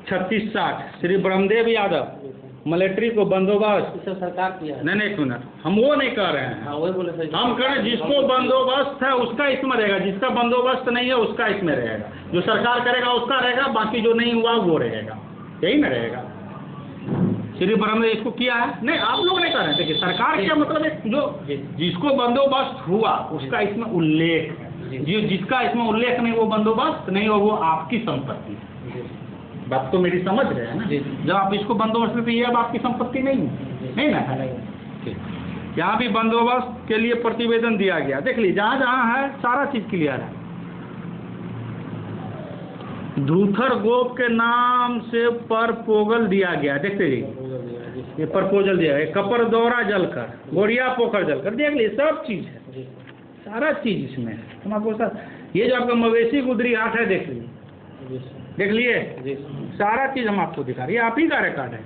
36 60। श्री ब्रह्मदेव यादव मिलिट्री को बंदोबस्त सरकार किया है। नहीं एक मिनट, हम वो नहीं कह रहे हैं। वही बोले सर। हम कह रहे हैं जिसको बंदोबस्त है उसका इसमें रहेगा, जिसका बंदोबस्त नहीं है उसका इसमें रहेगा। जो सरकार करेगा उसका रहेगा, बाकी जो नहीं हुआ वो रहेगा, यही ना रहेगा। श्री ब्रह्मदेव इसको किया है नहीं, आप लोग नहीं कर रहे थे कि सरकार क्या मतलब है, जो जिसको बंदोबस्त हुआ उसका इसमें उल्लेख है, जो जिसका इसमें उल्लेख नहीं वो बंदोबस्त नहीं हो, वो आपकी संपत्ति है। बात तो मेरी समझ रहे हैं ना? जब आप इसको बंदोबस्त करते ये अब आपकी संपत्ति नहीं ना है। यहाँ भी बंदोबस्त के लिए प्रतिवेदन दिया गया, देख लीजिए जहाँ जहाँ है सारा चीज क्लियर है। धूथर गोप के नाम से परपोगल दिया गया, देखते रहिए ये प्रपोजल दिया है। कपर दौरा जलकर, गोरिया पोखर जलकर, देख लीजिए सब चीज है, सारा चीज इसमें है। हम आपको ये जो आपका मवेशी गुदरी हाट है देख लीजिए, देख लिए सारा चीज हम आपको दिखा रहे हैं, आप ही का रिकॉर्ड है।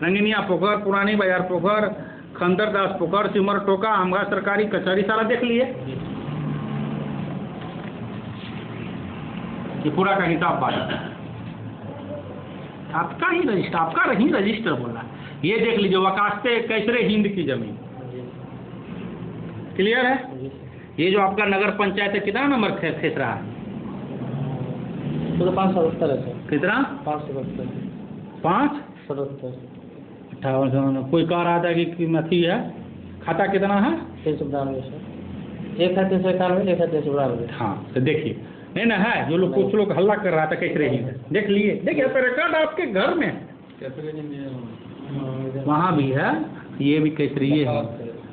रंगिनिया पोखर, पुरानी बाजार पोखर, खंदरदास पोखर, सिमर टोका, आमगा सरकारी कचहरी, सारा देख लिए। ये पूरा का हिसाब बात आपका ही रजिस्टर, आपका ही रजिस्टर बोला। ये देख लीजिए वकास्ते कैसरे हिंद की जमीन, क्लियर है? ये जो आपका नगर पंचायत है कितना नंबर खेस रहा है? 577 है सर। कितना? 577। 577। 58। कोई कह रहा था कि अथी है, खाता कितना है? 392 सर। एक है 391, एक है 392। हाँ तो देखिए नहीं ना है, जो लोग कुछ लोग हल्ला कर रहा था कैसे रही है, देख लिए। देखिए रिकॉर्ड आपके घर में वहाँ भी है, ये भी कैसरी है,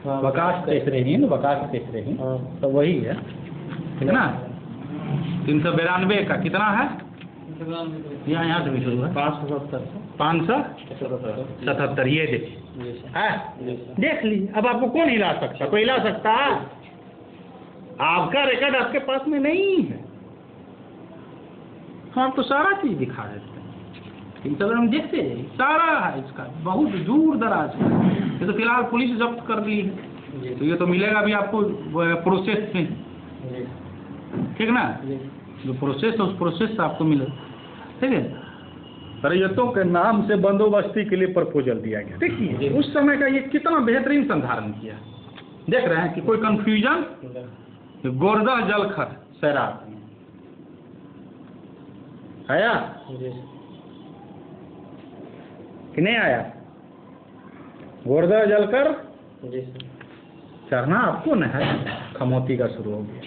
वकास कैसरे ही, वकास कैसरे ही, तो वही है, ठीक ना? 392 का कितना है? यहाँ से भी शुरू है 577। ये देखिए है, देख लीजिए। अब आपको कौन हिला सकता? कोई हिला सकता है? आपका रिकॉर्ड आपके पास में नहीं है। हम तो सारा चीज दिखा देते हैं, चलो हम देखते जाइए, सारा है इसका, बहुत दूर दराज है। ये तो फिलहाल पुलिस जब्त कर ली है, तो ये तो मिलेगा भी आपको प्रोसेस में, ठीक ना? जो प्रोसेस है उस प्रोसेस से आपको मिलेगा, ठीक है? रैयतों के नाम से बंदोबस्ती के लिए प्रपोजल दिया गया। देखिए उस समय का ये कितना बेहतरीन संधारण किया, देख रहे हैं कि कोई कंफ्यूजन? गोरदा जलखर सैराट आया कि नहीं आया? गोरदा जलकर चढ़ना आपको न है, खमोती का शुरू हो गया,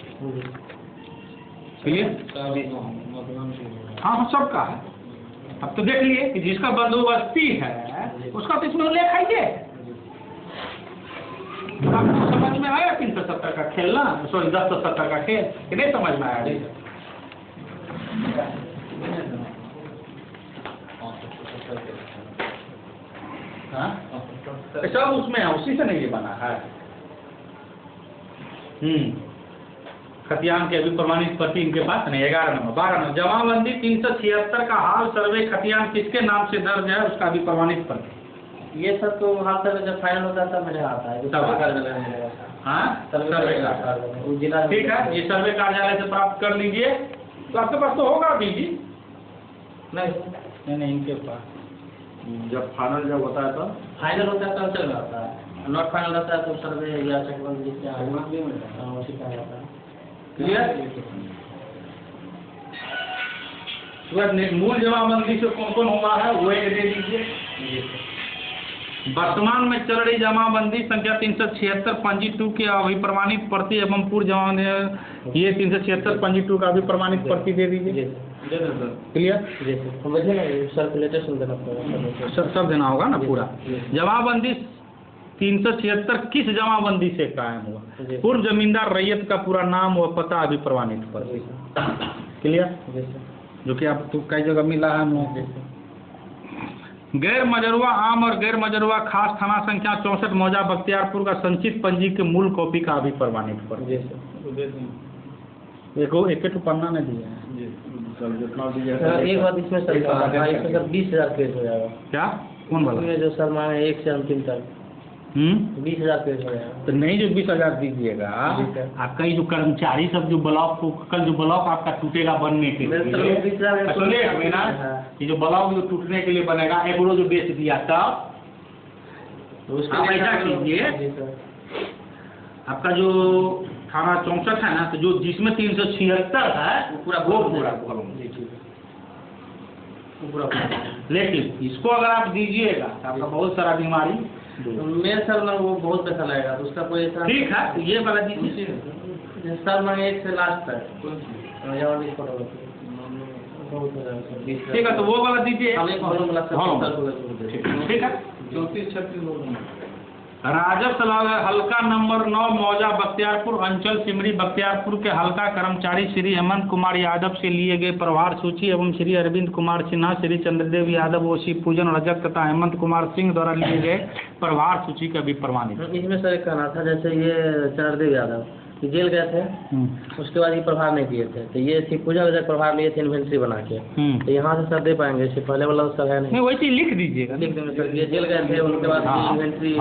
क्लियर? हाँ सबका है। अब तो देख लिए कि जिसका बंदोबस्ती है उसका तो इसमें उल्लेख है। ये आपको समझ में आया 370 का खेल ना, सॉरी 1070 का खेल, कि नहीं समझ में आया? सब उसमें है, उसी से नहीं ये बना है। खतियान के अभी प्रमाणित प्रति इनके पास नहीं। 11 नंबर 12 नंबर जमाबंदी 376 का हाल सर्वे खतियान किसके नाम से दर्ज है, उसका भी प्रमाणित प्रति। ये सब तो हाल सर्वे जब फाइनल होता है तब मेरे आता है। हाँ सर्वे कार्यालय, ठीक है, ये सर्वे कार्यालय से प्राप्त कर लीजिए। तो आपके पास तो होगा भी जी? नहीं इनके पास जब फाइनल जब होता है तो फाइनल होता है तब चल जाता है, नॉट फाइनल रहता है तो सर्वे या चेकबंद जिससे उसी का आता है। क्लियर? मूल जमाबंदी से कौन कौन हुआ है वो एक दे दीजिए। वर्तमान में चल रही जमाबंदी संख्या 376 पंजी 2 के अभिप्रमाणित प्रति एवं पूर्व जमा, ये 376 पंजी 2 का अभिप्रमाणित प्रति दे दीजिए। क्लियर? सब देना होगा ना पूरा। जमाबंदी 376 किस जमाबंदी से कायम हुआ? पूर्व जमींदार रैयत का पूरा नाम व पता अभी प्रमाणित पर। क्लियर? जो कि आपको कई जगह मिला है हम लोगों को। गैर मजरुआ आम और गैर मजरुआ खास थाना संख्या 64 मौजा बख्तियारपुर का संचित पंजी के मूल कॉपी का अभी प्रमाणित पर। एक पन्ना ने दिया है। एक बात इसमें सर 20,000 केस हो जाएगा। क्या? कौन वाला? इसमें जो सर मांगे 1 से अंतिम तक 20,000 पेज हो जाएगा। तो नहीं जो 20,000 दीजिएगा, जी सर। आपका ये जो कर्मचारी सब जो ब्लॉक को कल जो ब्लॉक आपका टूटेगा बनने के मेरे लिए, सर 20,000 सुनिए मीना, ये जो ब्लॉक जो टूटने के लिए बनेगा, एग्रो जो बेच दिया तब तो उसके आप लिए ऐसा सर- कीजिए, जी सर। आपका जो थाना 64 है ना, तो जो जिसमें 376 है वो पूरा भरो। जी ठीक है, वो पूरा लेकिन इसको अगर आप दीजिएगा तो आपका बहुत सारा बीमारी दूर तो मेरे सर ना वो बहुत पैसा लगेगा, तो उसका कोई ऐसा ठीक है, तो ये वाला दीजिए। सर मांगे 1 से लास्ट तक यहाँ भी फोटो बहुत हो जाएगा सर, 20,000। ठीक है, तो वो वाला दीजिए। हम एक कॉलम वाला सर हाँ। 70,000 ठीक है। 34-36 राजस्व हल्का नंबर 9 मौजा बख्तियारपुर अंचल सिमरी बख्तियारपुर के हल्का कर्मचारी श्री हेमंत कुमार यादव से लिए गए प्रभार सूची एवं श्री अरविंद कुमार सिन्हा, श्री चंद्रदेव यादव, ओसी पूजन रजक तथा हेमंत कुमार सिंह द्वारा लिए गए प्रभार सूची का भी प्रमाणित। इसमें सर एक कहना था, जैसे ये चंद्रदेव यादव ये जेल गए थे, उसके बाद ये प्रभार नहीं दिए थे, तो ये सिर्फ पूजा वजह प्रभार लिए थे इन्वेंट्री बना के, तो यहाँ से सर दे पाएंगे, इससे पहले वाला सर है नहीं। वैसे लिख दीजिएगा। लिख देंगे सर, ये जेल गए थे, उनके बाद इन्वेंट्री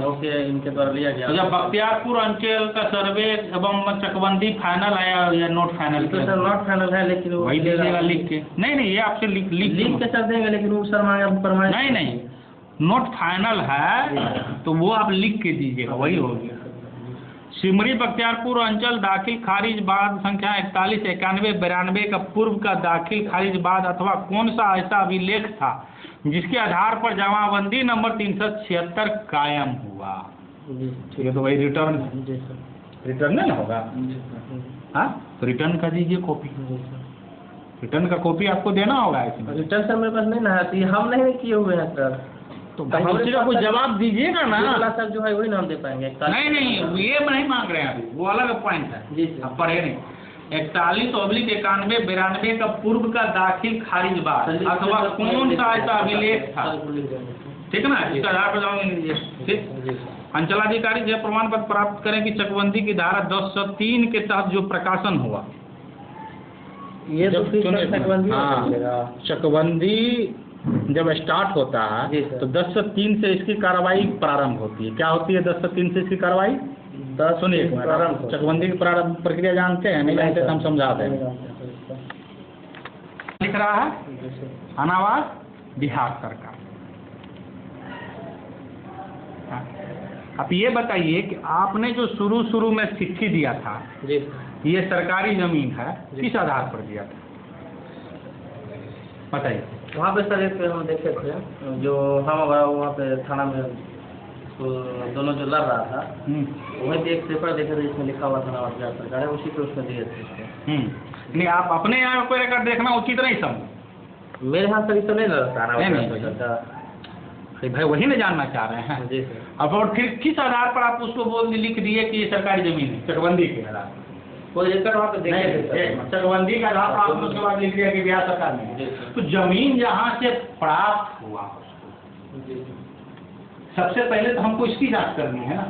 होके इनके द्वारा लिया गया। जब बख्तियारपुर अंचल का सर्वे एवं चकबंदी फाइनल आया या नोट फाइनल? तो सर नॉट फाइनल है, लेकिन वो वही दीजिएगा लिख के। नहीं ये आपसे लिख के सर देंगे, लेकिन वो सर मांगे प्रमाणित नहीं नोट फाइनल है तो वो आप लिख के दीजिएगा, वही हो गया। सिमरी बख्तियारपुर अंचल दाखिल खारिज बाद संख्या 41 91 92 का पूर्व का दाखिल खारिज बाद अथवा कौन सा ऐसा अभिलेख था जिसके आधार पर जमाबंदी नंबर 376 कायम हुआ? जी ठीक है, तो वही रिटर्न जी सर। रिटर्न नहीं होगा? हाँ, तो रिटर्न का दीजिए कॉपी। रिटर्न का कॉपी आपको देना होगा इसमें। रिटर्न सर मेरे पास नहीं ना है, तो ये हम नहीं किए हुए हैं सर, तो उसी का कुछ जवाब दीजिएगा ना। ये वाला सर जो है वही नाम दे पाएंगे। नहीं ये नहीं मांग रहे हैं अभी, वो अलग पॉइंट है। जी सर। अब पढ़े नहीं। 41/91 92 का पूर्व का दाखिल खारिज बाद अथवा कौन सा ऐसा अभिलेख था, ठीक है ना, इसका आधार पर जवाब दीजिए। ठीक, अंचलाधिकारी यह प्रमाण पत्र प्राप्त करें कि चकबंदी की धारा 1003 के तहत जो प्रकाशन हुआ, ये तो जब फिर सुनिए, चकबंदी हाँ, मिलेगा। चकबंदी जब स्टार्ट होता जी है सर। तो 1003 से इसकी कार्रवाई प्रारंभ होती है। क्या होती है 1003 से इसकी कार्रवाई? सुनिए, प्रारंभ चकबंदी की प्रारंभ प्रक्रिया जानते हैं? नहीं जानते तो हम समझाते हैं। लिख रहा है अनावास बिहार सरकार। अब ये बताइए कि आपने जो शुरू में चिट्ठी दिया था, जी ये सरकारी जमीन है, किस आधार पर दिया था बताइए? वहाँ पे सर एक हम देखे थे, जो हम वहाँ पे थाना में तो दोनों जो लड़ रहा था, वहीं पे एक पेपर देखे थे जिसमें लिखा हुआ था अनावास बिहार सरकार है, उसी पे उसमें दिए थे। नहीं, आप अपने यहाँ कोई रिकॉर्ड देखना उचित नहीं समझ। मेरे यहाँ सर इस नहीं लगता अनावास नहीं, बिहार सरकार अरे भाई वही ना जानना चाह रहे हैं। जी सर। अब और फिर किस आधार पर आप उसको लिख दिए कि ये सरकारी जमीन है? चकबंदी के आधार पर। कोई लेकर वहाँ पे देखे थे नहीं, सर। चकबंदी का आधार पर आपने उसके बाद लिख दिया कि बिहार सरकार में है। तो जमीन जहाँ से प्राप्त हुआ उसको सबसे पहले तो हमको इसकी जांच करनी है ना।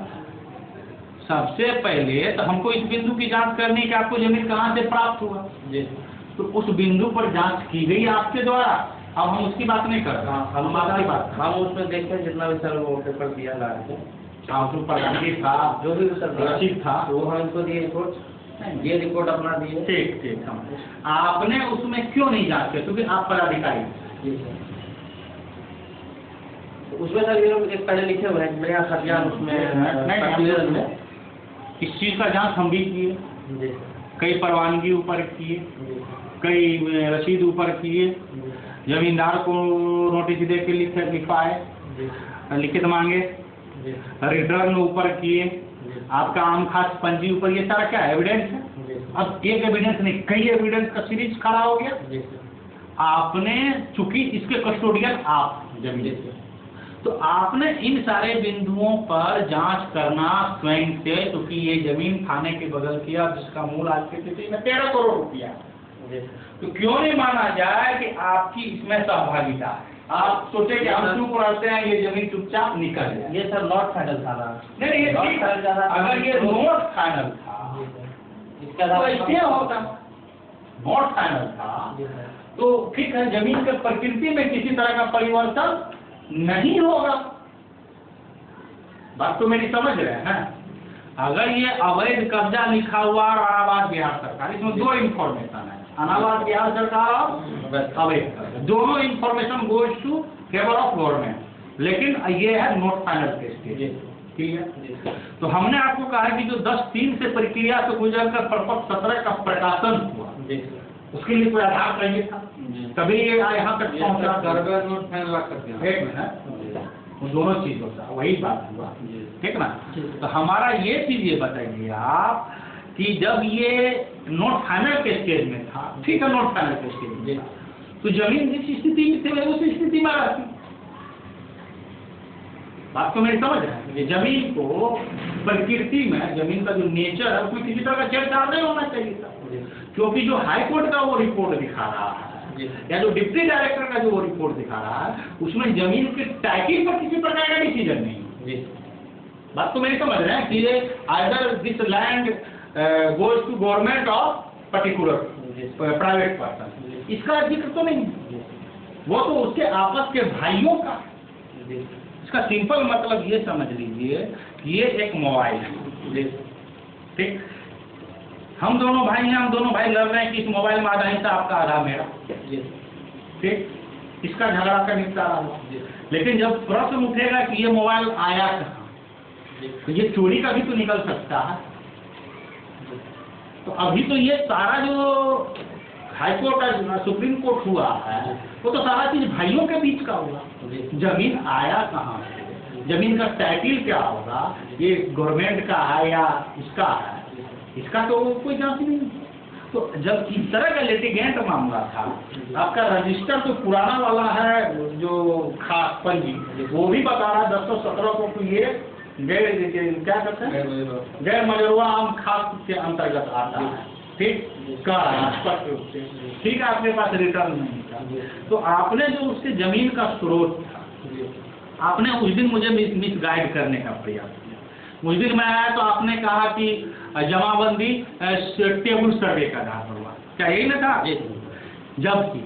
सबसे पहले तो हमको इस बिंदु की जांच करनी है कि आपको जमीन कहाँ से प्राप्त हुआ। जी तो उस बिंदु पर जांच की गई आपके द्वारा। अब हम उसकी बात नहीं कर रहे, हम आपकी बात हम उसमें देखते जितना भी सर वो पेपर दिया ला रहे थे, प्रगति था, जो भी सर रसीद था, तो वो हम इनको दिए रिपोर्ट, ये रिपोर्ट अपना दिए। ठीक हम आपने उसमें क्यों नहीं जांच किया? क्योंकि आप पदाधिकारी। जी सर। तो उसमें सर ये लोग एक पहले लिखे हुए हैं मेरे यहाँ खतियान उसमें में इस चीज़ का जांच हम भी किए, जी सर। कई परवानगी ऊपर किए, कई रसीद ऊपर किए, जमींदार को नोटिस दे के लिखवाए, लिखित मांगे, रिटर्न ऊपर किए, आपका आम खास पंजी ऊपर, ये सारा क्या एविडेंस है। अब एक एविडेंस नहीं, कई एविडेंस का सीरीज खड़ा हो गया। आपने चूंकि इसके कस्टोडियन आप जमीन, तो आपने इन सारे बिंदुओं पर जांच करना स्वयं से, क्योंकि ये जमीन थाने के बगल किया जिसका मूल आज की स्थिति में 13 करोड़ रुपया। तो क्यों नहीं माना जाए कि आपकी इसमें सहभागिता है? आप सोचे कि हम चुप रहते हैं, ये जमीन चुपचाप निकल जाए। ये सर नॉट फाइनल था ना? नहीं, ये ठीक है। अगर ये नॉट फाइनल था इसका तो ऐसे होता। नॉट फाइनल था तो ठीक है, जमीन के प्रकृति में किसी तरह का परिवर्तन नहीं होगा। बात तो मेरी समझ रहे हैं। अगर ये अवैध कब्जा लिखा हुआ और अनावास बिहार सरकार, इसमें दो इंफॉर्मेशन है, अनावास बिहार सरकार और अवैध कब्जा, दोनों information goes to favour of government, लेकिन ये है नोट फाइनल के स्टेज। ठीक है, तो हमने आपको कहा कि जो 10/3 से प्रक्रिया से गुजरकर परिपक्व 17 का प्रकाशन हुआ, उसके लिए कोई आधार चाहिए था, तभी ये यहाँ तक पहुँचा। नोट फाइनल करते एक मिनट, वो दोनों चीज होता है, वही बात हुआ, ठीक ना। तो हमारा ये चीज ये बताइए आप कि जब ये नोट फाइनल के स्टेज में था, ठीक है, नोट फाइनल के स्टेज में था, तो जमीन जिस स्थिति में थी उस स्थिति में रहती। बात तो मेरी समझ रहे हैं। जमीन को प्रकृति में, जमीन का जो नेचर है उसमें किसी तरह का छेड़छाड़ नहीं होना चाहिए था, क्योंकि जो हाई कोर्ट का वो रिपोर्ट दिखा रहा है या जो डिप्टी डायरेक्टर का जो वो रिपोर्ट दिखा रहा है, उसमें जमीन के टाइटिल पर किसी प्रकार का डिसीजन नहीं। बात तो मेरी समझ रहे हैं कि ये either this land goes to government और पर्टिकुलर प्राइवेट पर्सन, इसका जिक्र तो नहीं, वो तो उसके आपस के भाइयों का। इसका सिंपल मतलब ये समझ लीजिए कि ये एक मोबाइल है, ठीक, हम दोनों भाई हैं, हम दोनों भाई लड़ रहे हैं कि इस मोबाइल में आधा हिस्सा आपका आधा मेरा, ठीक, इसका झगड़ा का निपटारा हुआ। लेकिन जब प्रश्न उठेगा कि ये मोबाइल आया कहाँ, तो ये चोरी का भी तो निकल सकता है। तो अभी तो ये सारा जो हाई कोर्ट का सुप्रीम कोर्ट हुआ है, वो तो सारा चीज भाइयों के बीच का होगा। जमीन आया कहाँ से, जमीन का टाइटिल क्या होगा, ये गवर्नमेंट का है या इसका है, इसका तो कोई जांच नहीं। तो जब इस तरह का लिटिगेंट मामला था, आपका रजिस्टर तो पुराना वाला है, जो खास पंजी, वो भी बता रहा है 1017 को ये गैर क्या कहते हैं, गैर मजरूआ आम खास के अंतर्गत आता है, ठीक, का स्पष्ट रूप से, ठीक है, आपके पास रिटर्न नहीं था, तो आपने जो उसके जमीन का स्रोत था, आपने उस दिन मुझे मिसगाइड करने का प्रयास किया। उस दिन मैं आया तो आपने कहा कि जमाबंदी टेबल सर्वे का आधार पर हुआ, क्या यही ना था? जबकि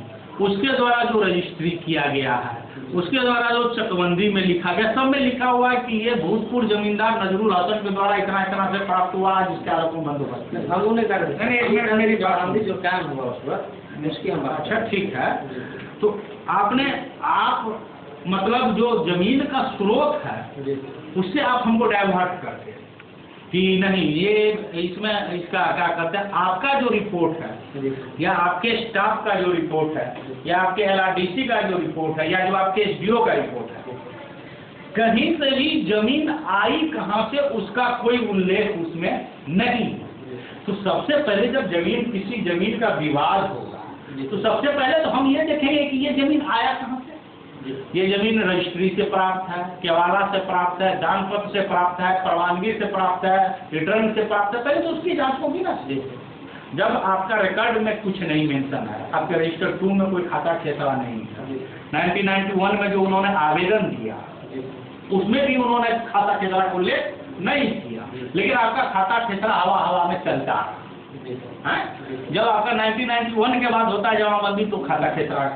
उसके द्वारा जो रजिस्ट्री किया गया है, उसके द्वारा जो चकबंदी में लिखा गया, सब में लिखा हुआ है कि ये भूतपूर्व जमींदार नजरुल हसन के द्वारा इतना इतना से प्राप्त हुआ, जिसके आरोप में बंदोबस्त मेरी बात जो काम हुआ उस वक्त उसकी हम। अच्छा, ठीक है, तो आप मतलब जो जमीन का स्रोत है उससे आप हमको डाइवर्ट करते हैं कि नहीं, ये इसमें इसका क्या करते हैं, आपका जो रिपोर्ट है या आपके स्टाफ का जो रिपोर्ट है या आपके LRDC का जो रिपोर्ट है या जो आपके SDO का रिपोर्ट है, कहीं से भी जमीन आई कहाँ से उसका कोई उल्लेख उसमें नहीं। तो सबसे पहले जब किसी जमीन का विवाद होगा, तो सबसे पहले तो हम ये देखेंगे कि ये जमीन आया कहाँ से। ये जमीन रजिस्ट्री से प्राप्त है, केवाला से प्राप्त है, दान पत्र से प्राप्त है, प्रवानगी से प्राप्त है, रिटर्न से प्राप्त है, पहले तो उसकी जांच होगी ना। जब आपका रिकॉर्ड में कुछ नहीं मेंशन है, आपके रजिस्टर 2 में कोई खाता खेसरा नहीं है, 1991 में जो उन्होंने आवेदन दिया उसमें भी उन्होंने खाता खेसरा को उल्लेख नहीं किया, लेकिन आपका खाता खेसरा हवा में चलता है। जब आपका 1991 के बाद होता है जमाबंदी, तो खाता खेसरा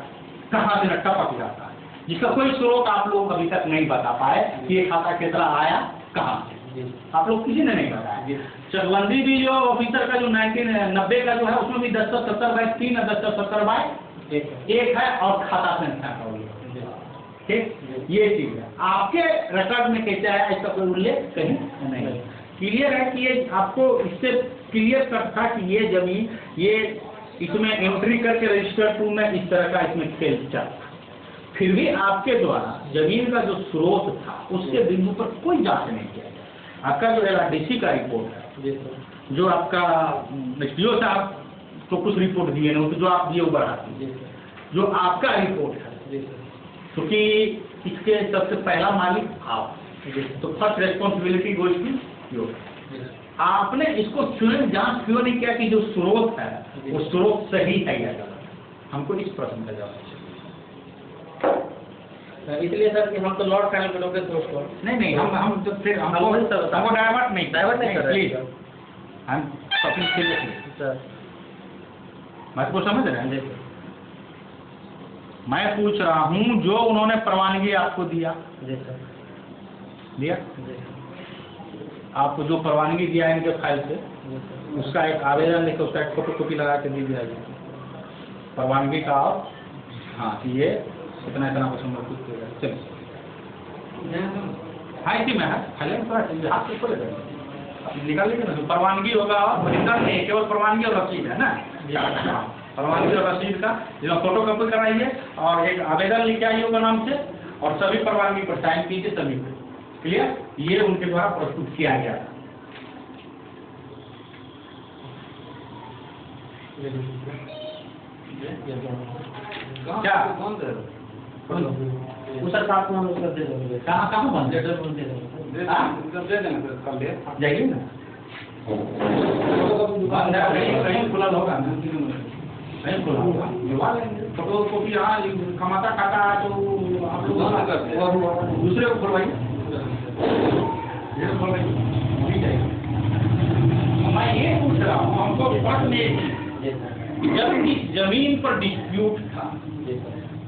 कहाँ से टपक जाता है, जिसका कोई स्रोत आप लोग अभी तक नहीं बता पाए कि ये खाता खेसरा आया कहाँ से, आप लोग किसी ने नहीं बताया। चकबंदी भी जो ऑफिसर का जो 1990 का जो है, उसमें भी 1070/3 है, 1070/1 है और खाता संख्या का उल्लेख, ठीक, ये चीज है। आपके रिकॉर्ड में कैसे आया इसका कोई उल्लेख कहीं नहीं। क्लियर है कि ये आपको इससे क्लियर कर था कि ये जमीन, ये इसमें एंट्री करके रजिस्टर 2 में इस तरह का इसमें खेल चल, फिर भी आपके द्वारा जमीन का जो स्रोत था उसके बिंदु पर कोई जांच नहीं किया गया। आपका जो LRDC का रिपोर्ट है, जो आपका SDO साहब तो कुछ रिपोर्ट दिए नहीं, तो जो आप दिए वो बढ़ा दीजिए, जो आपका रिपोर्ट है, क्योंकि इसके सबसे पहला मालिक आप, तो first responsibility goes to you. आपने इसको स्वयं जांच क्यों नहीं किया कि जो स्रोत है वो स्रोत सही है या गलत? हमको इस प्रश्न का जवाब चाहिए। इसलिए सर कि हम तो लॉर्ड फाइनल करोगे तो उसको नहीं, हम तो फिर हमको डाइवर्ट नहीं प्लीज, हम टॉपिक सीरियसली सर, बात को समझ रहे हैं। मैं पूछ रहा हूँ जो उन्होंने प्रवानगी आपको दिया, जी सर, दिया जी आपको जो प्रवानगी दिया इनके फाइल से, जी सर, उसका एक आवेदन लेकर उसका एक फोटो कॉपी लगा के दे दिया जाए प्रवानगी का। और हाँ कि ये इतना इतना को समर्पित किया जाए। चलिए हाँ इसी में है, फाइल में थोड़ा चलिए हाथ से खोले निकाल लीजिए ना। प्रवानगी होगा और ओरिजिनल नहीं, केवल प्रवानगी और रसीद है ना। प्रवानगी और रसीद का जिसमें फोटो कॉपी कराइए और एक आवेदन लिख आइए होगा नाम से, और सभी प्रवानगी पर साइन कीजिए सभी को। क्लियर? ये उनके द्वारा प्रस्तुत किया गया था। क्या सर साथ में हम लोग कर दे देंगे। कहाँ कहाँ बंद है? जाइए ना, बंद है कहीं खुला होगा ना, कहीं खुला होगा फोटो कॉपी। हाँ कमाता खाता है तो आप लोग दूसरे को खुलवाइए, मैं ये पूछ रहा हूँ, हमको फर्क नहीं, जब इस जमीन पर डिस्प्यूट था,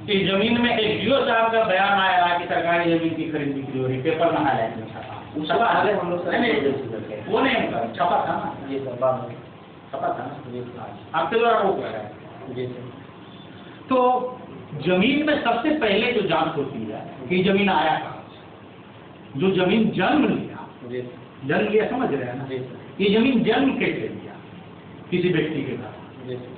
इस जमीन में एसडीओ साहब का बयान आया कि सरकारी जमीन की खरीद बिक्री हो रही, पेपर में आया उसका आगे हम लोग वो नहीं होगा, छपा था ना, जी सर, बाद में छपा था ना, आपके द्वारा रोक लगा है। जी सर। तो जमीन में सबसे पहले जो जांच होती है कि जमीन आया कहाँ से, जो जमीन जन्म लिया, जी जन्म लिया समझ रहे हैं ना, जी सर, ये जमीन जन्म कैसे लिया किसी व्यक्ति के द्वारा, जी सर,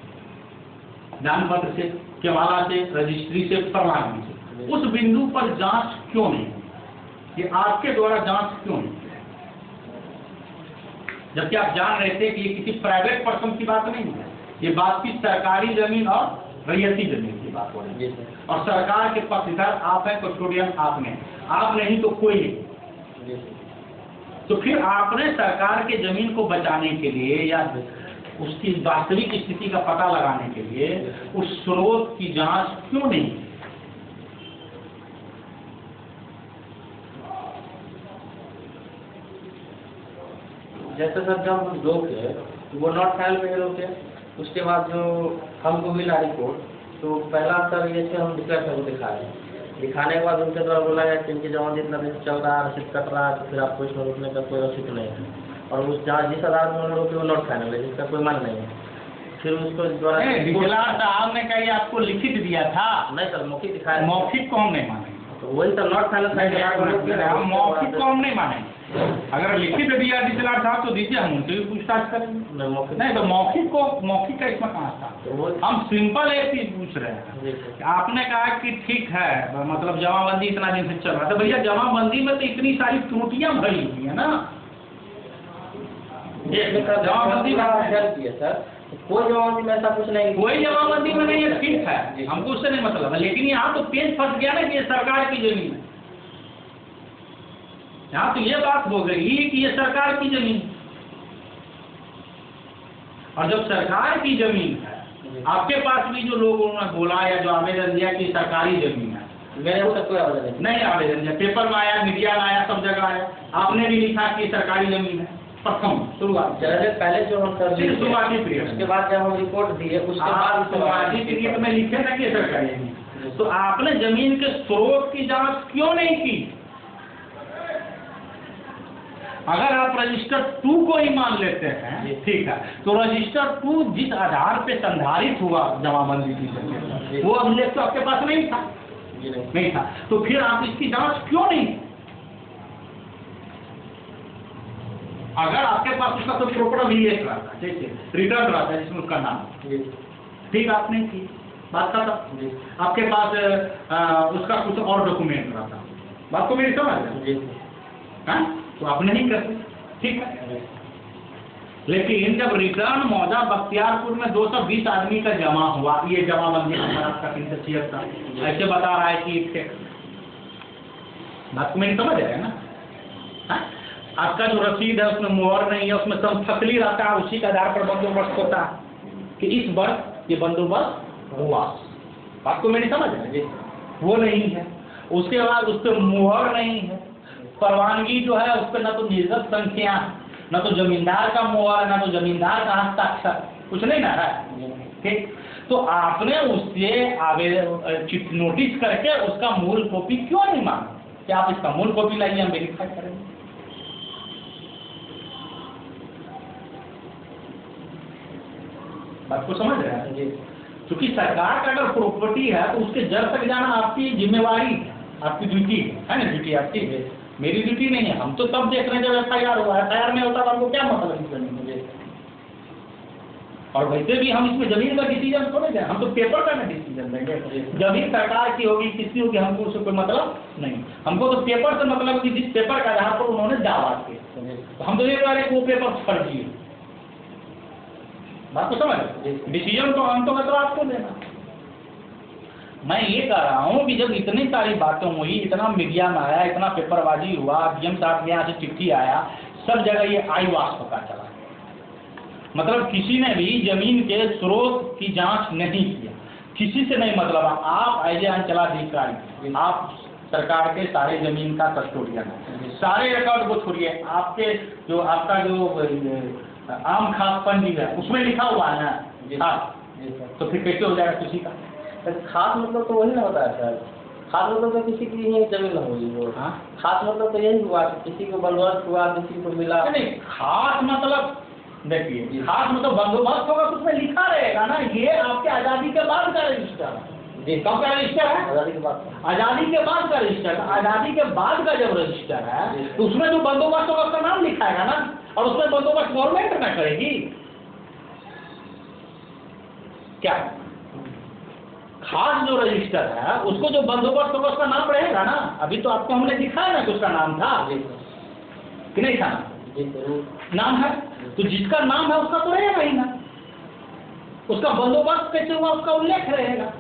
दान पत्र से, केवाला से, रजिस्ट्री से, प्रमाण से, उस बिंदु पर जांच क्यों नहीं? ये आपके द्वारा जांच क्यों नहीं? जबकि आप जान रहे थे कि ये किसी प्राइवेट पर्सन की बात नहीं है, ये बात की सरकारी जमीन और रैयती जमीन की बात हो रही है, और सरकार के पक्षधर आप हैं, कस्टोडियन आपने, आप नहीं तो कोई नहीं। तो फिर आपने सरकार के जमीन को बचाने के लिए या उसकी वास्तविक स्थिति का पता लगाने के लिए उस स्रोत की जांच क्यों नहीं? जैसे सर जब हम रोके वो नॉट फाइल में रोके, उसके बाद जो हमको मिला रिपोर्ट, तो पहला सर ये थे हम डिक्लेयर को दिखाए, दिखाने के बाद उनके द्वारा बोला गया कि इनकी जमानत इतना दिन चल रहा है, रसीद कट रहा है, तो फिर आपको इसमें रोकने का कोई रसीद नहीं है, और उस जहाँ जिस आधार में रोके वो नॉट फाइनल है, जिसका कोई मान नहीं है। फिर उसको द्वारा साहब ने कहा आपको लिखित दिया था, नहीं सर मौखिक दिखाया, मौखिक को हम नहीं मानेंगे, तो वही सर नॉट फाइनल मौखिक को हम नहीं मानेंगे। अगर लिखित दिया डिक्लेयर साहब तो दीजिए, हम उनसे भी पूछताछ करेंगे। नहीं तो मौखिक का इसमें कहाँ था? हम सिंपल एक चीज पूछ रहे हैं। आपने कहा कि ठीक है मतलब जमाबंदी इतना दिन से चल रहा था, भैया जमाबंदी में तो इतनी सारी त्रुटियां भरी हुई है ना, जमाबंदी किया सर, कोई जमाबंदी में ऐसा कुछ नहीं, कोई जमाबंदी में नहीं है, ठीक है, हमको उससे नहीं मतलब है, लेकिन यहाँ तो पेज फंस गया ना कि ये सरकार की जमीन है। यहाँ तो ये बात हो गई कि ये सरकार की जमीन, और जब सरकार की जमीन है, आपके पास भी जो लोगों ने बोला या जो आवेदन दिया कि सरकारी जमीन है, मेरे यहाँ कोई आवेदन नहीं आवेदन दिया, पेपर में आया, मीडिया में आया, सब जगह आया, आपने भी लिखा कि सरकारी जमीन है। प्रथम शुरुआत पहले जो हम कर शुरुआती पीरियड, उसके बाद जब हम रिपोर्ट दिए उसके बाद शुरुआती पीरियड में लिखे ना कि सरकारी जमीन, तो आपने जमीन के स्रोत की जांच क्यों नहीं की? अगर आप रजिस्टर 2 को ही मान लेते हैं, ठीक है, तो रजिस्टर 2 जिस आधार पे संधारित हुआ जमाबंदी की, वो अभिलेख तो आपके पास नहीं था, नहीं था, तो फिर आप इसकी जांच क्यों नहीं? अगर आपके पास उसका कोई प्रॉपर अभिलेख रहता, जैसे रिटर्न रहता है जिसमें उसका नाम, ठीक आपने की बात खत्म। आपके पास उसका कुछ और डॉक्यूमेंट रहता, बात को मेरी समझ है, तो आप नहीं करते, ठीक है। लेकिन जब रिटर्न मौजा बख्तियारपुर में 220 आदमी का जमा हुआ, ये जमाबंदी आपका 376 ऐसे बता रहा है कि बात को मेरी समझ है ना। आपका जो रसीद है उसमें मुहर नहीं है, उसमें संफकली रहता है, उसी के आधार पर बंदोबस्त होता है कि इस वर्ष ये बंदोबस्त हुआ, बात को मेरी समझ है, वो नहीं है। उसके बाद उस पर मुहर नहीं है, परवानगी जो है उस पर न तो निर्गत संख्या न तो जमींदार का मोहर, न तो जमींदार का हस्ताक्षर, कुछ नहीं ना है। ठीक, तो आपने उससे आवेदन नोटिस करके उसका मूल कॉपी क्यों नहीं मांगा कि आप इसका मूल कॉपी लाइए, हम वेरीफाई करेंगे। बात को समझ रहे हैं जी? क्योंकि सरकार का अगर प्रॉपर्टी है तो उसके जड़ तक जाना आपकी जिम्मेवारी है, आपकी ड्यूटी है ना, ड्यूटी आपकी है, मेरी ड्यूटी नहीं है। हम तो तब देख रहे हैं जब FIR हुआ, FIR में होता है हमको क्या मतलब इस जमीन में। और वैसे भी हम इसमें जमीन का डिसीजन थोड़े दें, हम तो पेपर का ना डिसीजन देंगे। जमीन सरकार की होगी किसी होगी, हमको उससे कोई मतलब नहीं। हमको तो पेपर से मतलब कि जिस पेपर का आधार पर उन्होंने दावा किया, तो हम तो ये कह रहे हैं कि वो पेपर फर्जी है। बात को समझ, डिसीजन तो हम तो मतलब आपको देना। मैं ये कह रहा हूँ कि जब इतनी सारी बातें हुई, इतना मीडिया में आया, इतना पेपरबाजी हुआ, DM साहब के यहाँ से चिट्ठी आया, सब जगह ये आई वास पता चला, मतलब किसी ने भी जमीन के स्रोत की जांच नहीं किया, किसी से नहीं मतलब। आप एज ए अंचलाधिकारी, आप सरकार के सारे जमीन का कस्टोडियन है, सारे रिकॉर्ड को छोड़िए, आपके जो आपका जो आम खास पंजी है उसमें लिखा हुआ है ना, हाँ, तो फिर कैसे हो जाएगा किसी का? खास मतलब तो वही ना होता है सर, खास मतलब तो किसी की ही जमीन न हुई वो। हाँ, खास मतलब तो यही हुआ कि किसी को बंदोबस्त हुआ, किसी को मिला। नहीं, खास मतलब देखिए, खास मतलब बंदोबस्त होगा तो उसमें लिखा रहेगा ना, ये आपके आज़ादी के बाद का रजिस्टर है। कब का रजिस्टर है? आज़ादी के बाद। आज़ादी के बाद का रजिस्टर, आज़ादी के बाद का जब रजिस्टर है तो उसमें जो बंदोबस्त होगा उसका नाम लिखाएगा ना, और उसमें बंदोबस्त गवर्नमेंट ना करेगी क्या? खास जो रजिस्टर है उसको जो बंदोबस्त होगा उसका नाम रहेगा ना। अभी तो आपको हमने दिखाया ना कि उसका नाम था कि नहीं था? नाम है, तो जिसका नाम है उसका तो रहेगा ही ना, उसका बंदोबस्त कैसे हुआ उसका उल्लेख रहेगा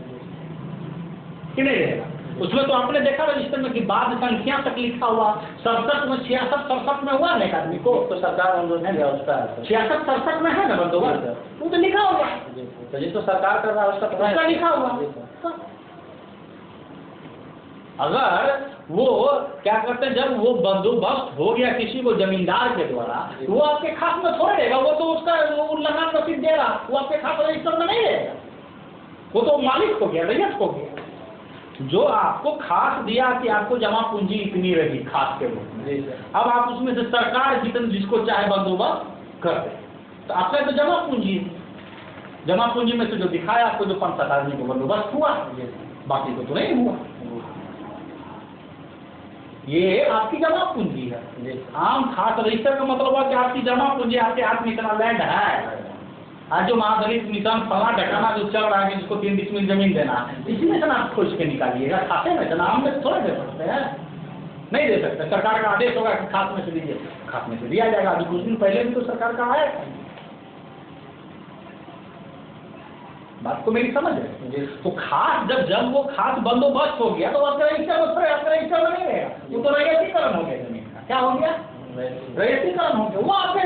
कि नहीं रहेगा? उसमें तो आपने देखा रजिस्टर में कि बाद संख्या तक लिखा हुआ, 67 में 66 67 में हुआ ना एक आदमी को, तो सरकार बंदोबस्त 66 67 में है ना बंदोबस्त, वो तो लिखा होगा, तो जिसको सरकार कर रहा है उसका लिखा हुआ। अगर वो क्या करते हैं, जब वो बंदोबस्त हो गया किसी को जमींदार के द्वारा, वो आपके खास में थोड़े रहेगा, वो तो उसका उल्लंघन रसीद दे रहा, वो आपके खास रजिस्टर में नहीं रहेगा, वो तो मालिक हो गया, रैयत हो गया। जो आपको खास दिया कि आपको जमा पूंजी इतनी रही खास के रूप में, अब आप उसमें से सरकार जितने जिसको चाहे बंदोबस्त कर दे, तो आपका तो जमा पूंजी है, जमा पूंजी में से जो दिखाया आपको जो 5-7 आदमी को बंदोबस्त हुआ, बाकी को तो नहीं हुआ, ये आपकी जमा पूंजी है। आम खास रजिस्टर का मतलब है कि आपकी जमा पूंजी, आपके हाथ में इतना लैंड है। आज जो महादलित मिशन फला ढकाना जो चल रहा है जिसको 3 डिसमिल जमीन देना, इसी में से आप खोज के निकालिएगा, खाते में जना हम में थोड़ा दे सकते हैं, नहीं दे सकते। सरकार का आदेश होगा कि खास में से दीजिए, खास में से दिया जाएगा। अभी कुछ दिन पहले भी तो सरकार का आया, बात को मेरी समझ है। तो खास जब वो खास बंदोबस्त हो गया तो आपका रजिस्टर में नहीं रहेगा, वो तो रैयतीकरण हो गया जमीन का। क्या हो गया? रैयतीकरण हो गया। वो आपके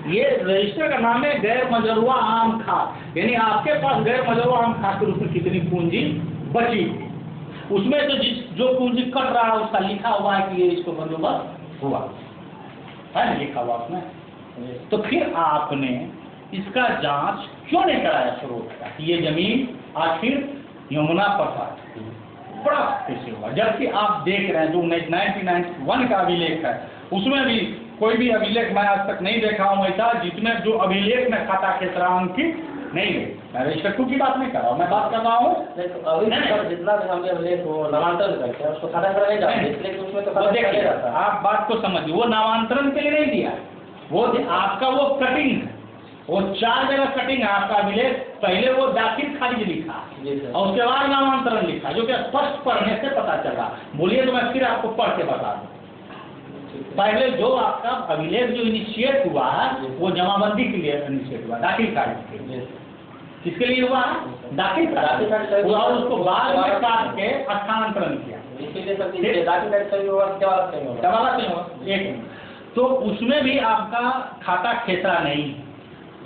ये रजिस्टर का नाम है गैर मजरूआ आम खास, यानी आपके पास गैर मजरूआ आम खास के रूप में कितनी पूंजी बची, उसमें से जो पूंजी कट रहा है उसका लिखा हुआ है कि ये इसको बंदोबस्त हुआ है ना, लिखा हुआ उसमें। तो फिर आपने इसका जांच क्यों नहीं कराया स्रोत का, ये जमीन आखिर यमुना प्रसाद बड़ा कैसे हुआ, जबकि आप देख रहे हैं जो 1991 का अभिलेख है उसमें भी कोई भी अभिलेख मैं आज तक नहीं देखा हूँ ऐसा जिसमें जो अभिलेख में खाता क्षेत्रांकित नहीं है। मैं रजिस्टर 2 की बात नहीं कर रहा हूँ, मैं बात कर रहा हूँ अभी जितना भी हम अभिलेख वो नामांतरण करते हैं उसको खाता करा जाता है, इसलिए उसमें तो देखिए आप बात को समझिए, वो नामांतरण के लिए नहीं दिया, वो आपका वो कटिंग है, वो 4 जगह कटिंग है आपका अभिलेख। पहले वो दाखिल खारिज लिखा और उसके बाद नामांतरण लिखा, जो कि स्पष्ट पढ़ने से पता चला। बोलिए तो मैं फिर आपको पढ़ के बता दूं। पहले जो आपका अभिलेख जो इनिशिएट हुआ है वो जमाबंदी के लिए इनिशिएट हुआ, दाखिल खारिज के लिए। किसके लिए हुआ? दाखिल खारिज, और उसको बाद में काट के स्थानांतरण किया। तो उसमें भी आपका खाता खेसरा नहीं,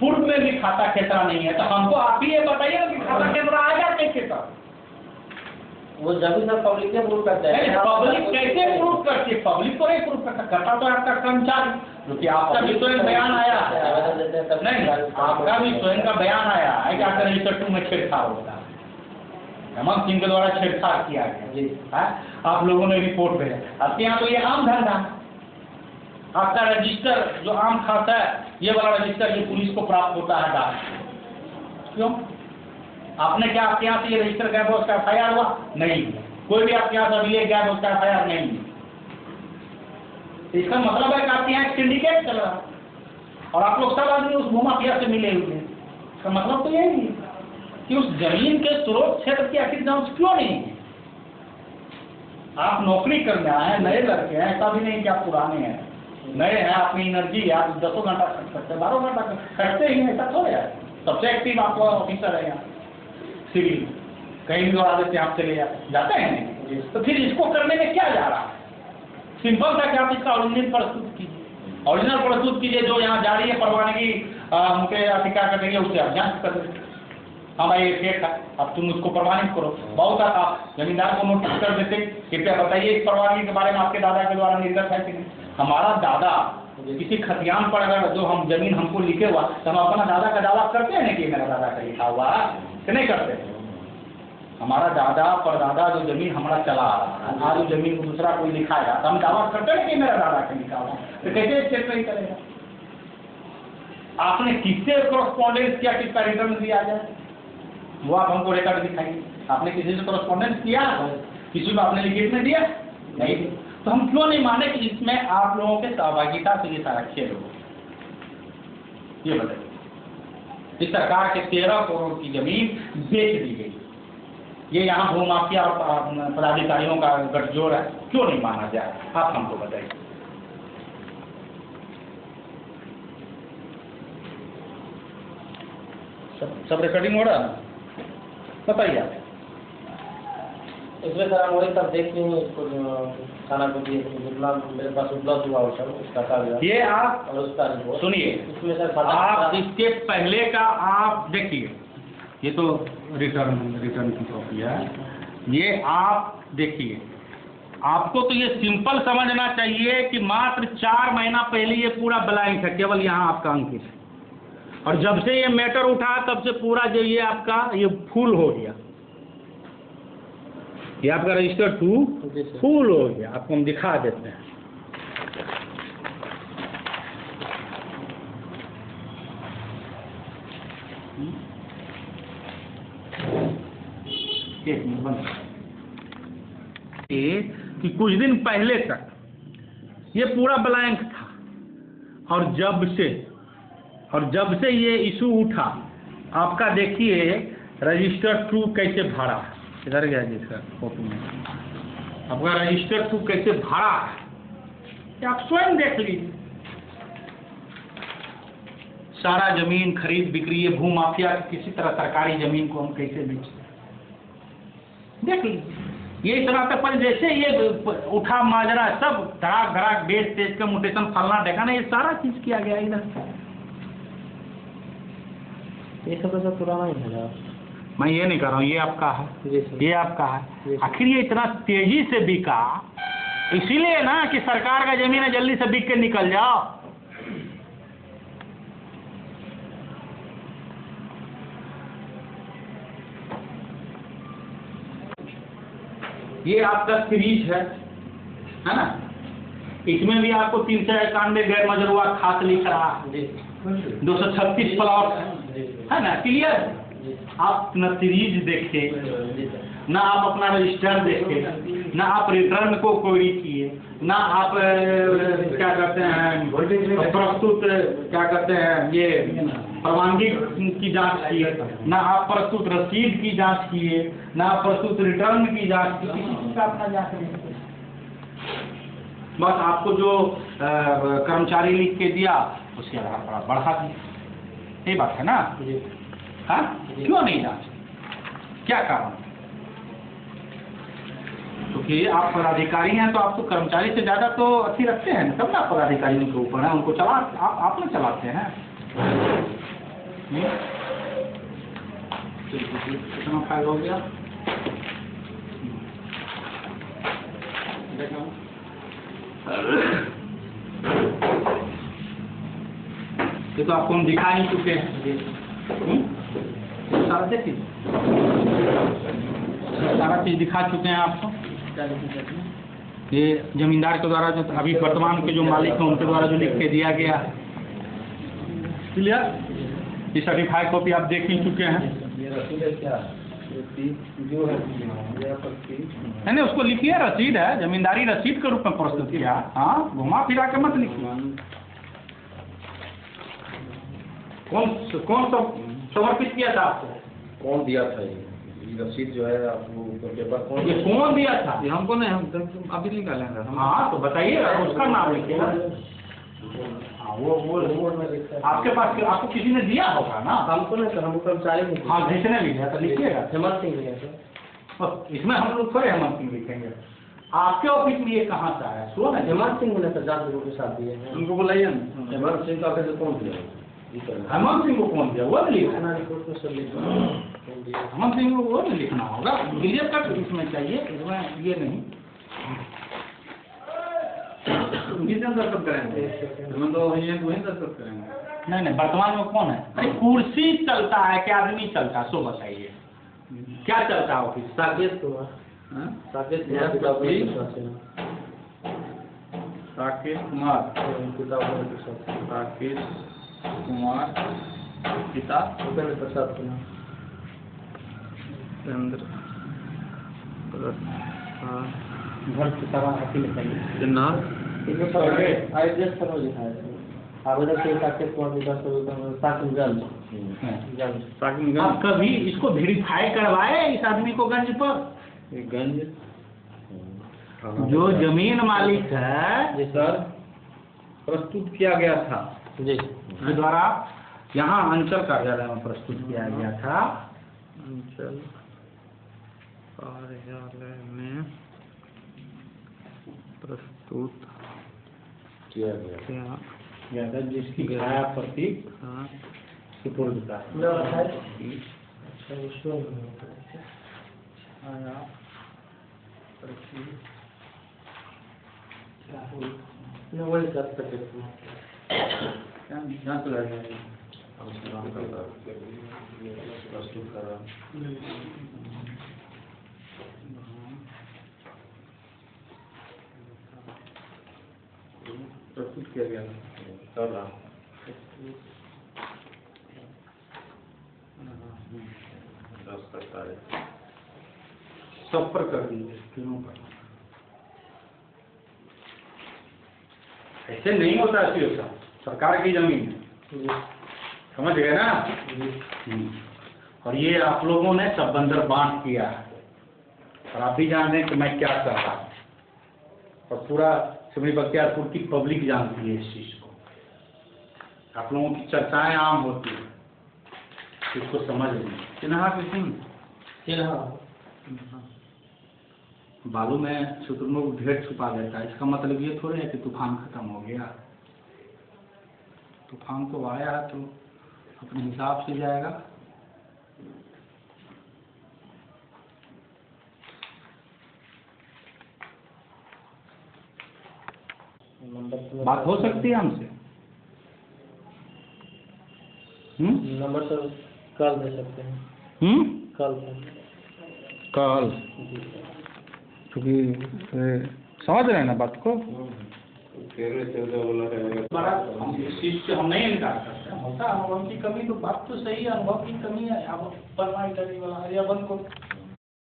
पूर्व में भी खाता खेसरा नहीं है। तो हमको आप ही ये बताइए कि खाता खेसरा आएगा कैसे? तब वो जब भी सब पब्लिक प्रूव करते हैं, पब्लिक कैसे प्रूव करती है? पब्लिक तो नहीं प्रूव करता, करता तो आपका कर्मचारी। क्योंकि आपका भी स्वयं बयान आया है, नहीं आपका भी स्वयं का बयान आया है कि आपका रजिस्टर 2 में छेड़छाड़ होता है, हेमंत सिंह के द्वारा छेड़छाड़ किया गया है। आप लोगों ने रिपोर्ट भेजा, आपके यहाँ तो ये आम धंधा, आपका रजिस्टर जो आम खाता है ये वाला रजिस्टर ये पुलिस को प्राप्त होता है डाक, क्यों? आपने क्या आपके यहाँ से ये रजिस्टर गया उसका FIR हुआ? नहीं, कोई भी आपके यहाँ से अभी गया उसका FIR नहीं। तो इसका मतलब है कि आपके यहाँ एक सिंडिकेट चल रहा है और आप लोग सब आदमी उस भूमाफिया से मिले हुए हैं। इसका मतलब तो यही है कि उस जमीन के स्रोत क्षेत्र की आखिर जांच क्यों नहीं है? आप नौकरी करने आए हैं, नए लड़के हैं, ऐसा भी नहीं कि आप पुराने हैं, नए हैं, आपकी एनर्जी है, आप 10 घंटा खर्च सकते हैं, 12 घंटा खर्चते ही, ऐसा थोड़े है। सबसे एक्टिव आपका ऑफिसर है यहाँ सिविल, कहीं भी दौड़ा देते हैं, आप चले जाते हैं। तो फिर इसको करने में क्या जा रहा है? सिंपल था कि आप इसका ओरिजिनल प्रस्तुत कीजिए, ओरिजिनल प्रस्तुत कीजिए, जो यहाँ जारी है परवानगी उनके अधिकार कर देंगे, उससे आप जांच कर देंगे। हाँ भाई ये फेक है, अब तुम उसको प्रमाणित करो। बहुत आप जमींदार को नोटिस कर देते, कृपया बताइए इस परवानगी के बारे में आपके दादा के द्वारा निर्गत है कि नहीं। हमारा दादा किसी खतियान पर अगर जो हम जमीन हमको लिखे हुआ तो हम अपना दादा का दावा करते हैं ना कि मेरा दादा का लिखा हुआ कि नहीं करते? हमारा दादा परदादा जो जमीन हमारा चला आ रहा है, आज जमीन को दूसरा कोई लिखाएगा तो हम दावा करते हैं कि मेरा दादा का लिखा हुआ, तो कैसे चेक नहीं करेगा? आपने किससे कॉरेस्पॉन्डेंस किया, किसका रिटर्न दिया जाए वो आप हमको रिकॉर्ड दिखाइए। आपने किसी से कॉरेस्पॉन्डेंस किया, किसी को आपने लिखित में दिया नहीं? तो हम क्यों नहीं माने कि इसमें आप लोगों के सहभागिता से ये सारा खेल हो? ये बताइए। इस सरकार के 13 करोड़ की जमीन बेच दी गई, ये यहाँ भूमाफिया और पदाधिकारियों का गठजोड़ है, क्यों नहीं माना जाए? आप हमको बताइए। सब रिकॉर्डिंग हो रहा है, बताइए आप। इसमें सर हम वही सब देख लेंगे, इसको थाना को दिए जितना मेरे पास उपलब्ध हुआ सर उसका कागजात ये आप और उसका रिपोर्ट। सुनिए, इसमें सर आप इसके पहले का आप देखिए, ये तो रिटर्न की कॉपी है, ये आप देखिए। आपको तो ये सिंपल समझना चाहिए कि मात्र 4 महीना पहले ये पूरा ब्लैंक है, केवल यहाँ आपका अंकित है, और जब से ये मैटर उठा तब से पूरा जो ये आपका ये फुल हो गया, ये आपका रजिस्टर 2 फुल हो गया। आपको हम दिखा देते हैं। एक मिनट बंद कि कुछ दिन पहले तक ये पूरा ब्लैंक था, और जब से ये इशू उठा, आपका देखिए रजिस्टर 2 कैसे भरा है, इधर गया जी सर कॉपी में, आपका रजिस्टर 2 कैसे भरा है, ये आप स्वयं देख लीजिए। सारा जमीन खरीद बिक्री, ये भूमाफिया किसी तरह सरकारी जमीन को हम कैसे बेचते, देख लीजिए। ये इतना जैसे ये उठा माजरा सब धड़ाक बेच तेज का म्यूटेशन फलना देखा ना, ये सारा चीज किया गया इधर। ये सब तो पुराना ही है, मैं ये नहीं कर रहा हूँ, ये आपका है, ये आपका है। आखिर ये इतना तेजी से बिका इसीलिए ना कि सरकार का जमीन है, जल्दी से बिक के निकल जाओ। ये आपका सीरीज है ना, इसमें भी आपको 391 गैर मजरूआ खास लिख रहा है, 236 प्लॉट है ना, क्लियर। आप न सीरीज देखे, ना आप अपना रजिस्टर देखे, ना आप रिटर्न को क्वेरी किए, ना आप क्या कहते हैं प्रस्तुत क्या कहते हैं ये परवानगी की जांच किए, ना आप प्रस्तुत रसीद की जांच किए, ना आप प्रस्तुत रिटर्न की जांच की, किसी चीज का अपना जांच नहीं। बस आपको जो कर्मचारी लिख के दिया उसके आधार पर आप बढ़ा दिए, ये बात है ना। हाँ, क्यों नहीं जांच, क्या कारण? क्योंकि आप पदाधिकारी हैं तो आप तो कर्मचारी से ज्यादा तो अच्छी रखते हैं, तब ना पदाधिकारी उनके ऊपर है, उनको आप ना चलाते हैं। कितना फाइल हो गया देखो। ये तो आपको हम दिखा ही चुके हैं। सारा देखिए, सारा चीज़ दिखा चुके हैं आपको। ये जमींदार के द्वारा जो अभी वर्तमान के जो मालिक हैं उनके द्वारा जो लिख के दिया गया है, क्लियर। ये सर्टिफाइड कॉपी आप देख ही चुके हैं। नहीं, उसको लिखिए, रसीद है, जमींदारी रसीद के रूप में प्रस्तुत किया। हाँ, घुमा फिरा के मत लिखिए। कौन समर्पित किया था आपको? कौन दिया था ये रसीद जो है आपको पेपर कौन? ये कौन दिया था? ये हमको नहीं, हम अभी निकालेंगे हम। हाँ, तो बताइएगा, उसका नाम लिखिएगा। हाँ, वो आपके पास आपको किसी ने दिया होगा ना? हमको नहीं, हमको कर्मचारी ने। हाँ, किसने लिखा था? लिखिएगा। हेमंत सिंह लिया था। इसमें हम लोग थोड़े हेमंत सिंह लिखेंगे। आपके ऑफिस में ये कहाँ से आया? सुनो ना, हेमंत सिंह ने 50 लोगों के साथ दिए हैं। उनको बुलाइए ना। हेमंत सिंह का कैसे कौन दिया? हेमंत सिंह को कौन दिया? वो नहीं लिखा। थाना रिपोर्ट में सब लिखा। हेमंत सिंह को वो नहीं लिखना होगा, क्लियर कट इसमें चाहिए, इसमें ये नहीं। कितने दस्तखत करेंगे? हम तो वहीं दस्तखत करेंगे। नहीं, वर्तमान में कौन है? अरे कुर्सी चलता है कि आदमी चलता है? सो बताइए, क्या चलता है ऑफिस? साकेत कुमार। साकेत कुमार राकेश कुमार, राकेश कुमार, पिता उपेंद्र प्रसाद कुमार। घर से सारा अकेले चाहिए। इसमें सब एड्रेस सब लिखा है। आवेदक से साकेत कुमार विकास साकिमगंज। आप कभी इसको वेरीफाई करवाए इस आदमी को गंज पर? गंज जो जमीन मालिक है जी सर, प्रस्तुत किया गया था जी के द्वारा यहाँ अंचल कार्यालय में प्रस्तुत किया गया था। अंचल कार्यालय में प्रस्तुत किया गया गया था, जिसकी छाया प्रतीक सुपुर्द का वही कर सकते प्रस्तुत कर रहा प्रस्तुत किया गया कर रहा सब पर कर दीजिए, तीनों पर। ऐसे नहीं होता है, सरकार की जमीन है, समझ गए ना? और ये आप लोगों ने सब बंदर बांट किया है, और आप भी जान रहे हैं कि मैं क्या कर रहा हूँ, और पूरा सिमरी बख्तियारपुर की पब्लिक जानती है इस चीज़ को। आप लोगों की चर्चाएं आम होती है, इसको समझ लें। चिन्हा बालू में शुतुरमुर्ग ढेर छुपा देता है, इसका मतलब ये थोड़े है कि तूफान खत्म हो गया। तूफान तो आया है तो अपने हिसाब से जाएगा। बात हो सकती है हमसे? नंबर सर कल दे सकते हैं। कल क्योंकि समझ रहे हैं ना बात को? हम इस चीज से हम नहीं इनकार करते हैं, होता अनुभव की कमी, तो बात तो सही है, अनुभव की कमी है। अब बनवाई करने वाला बंद को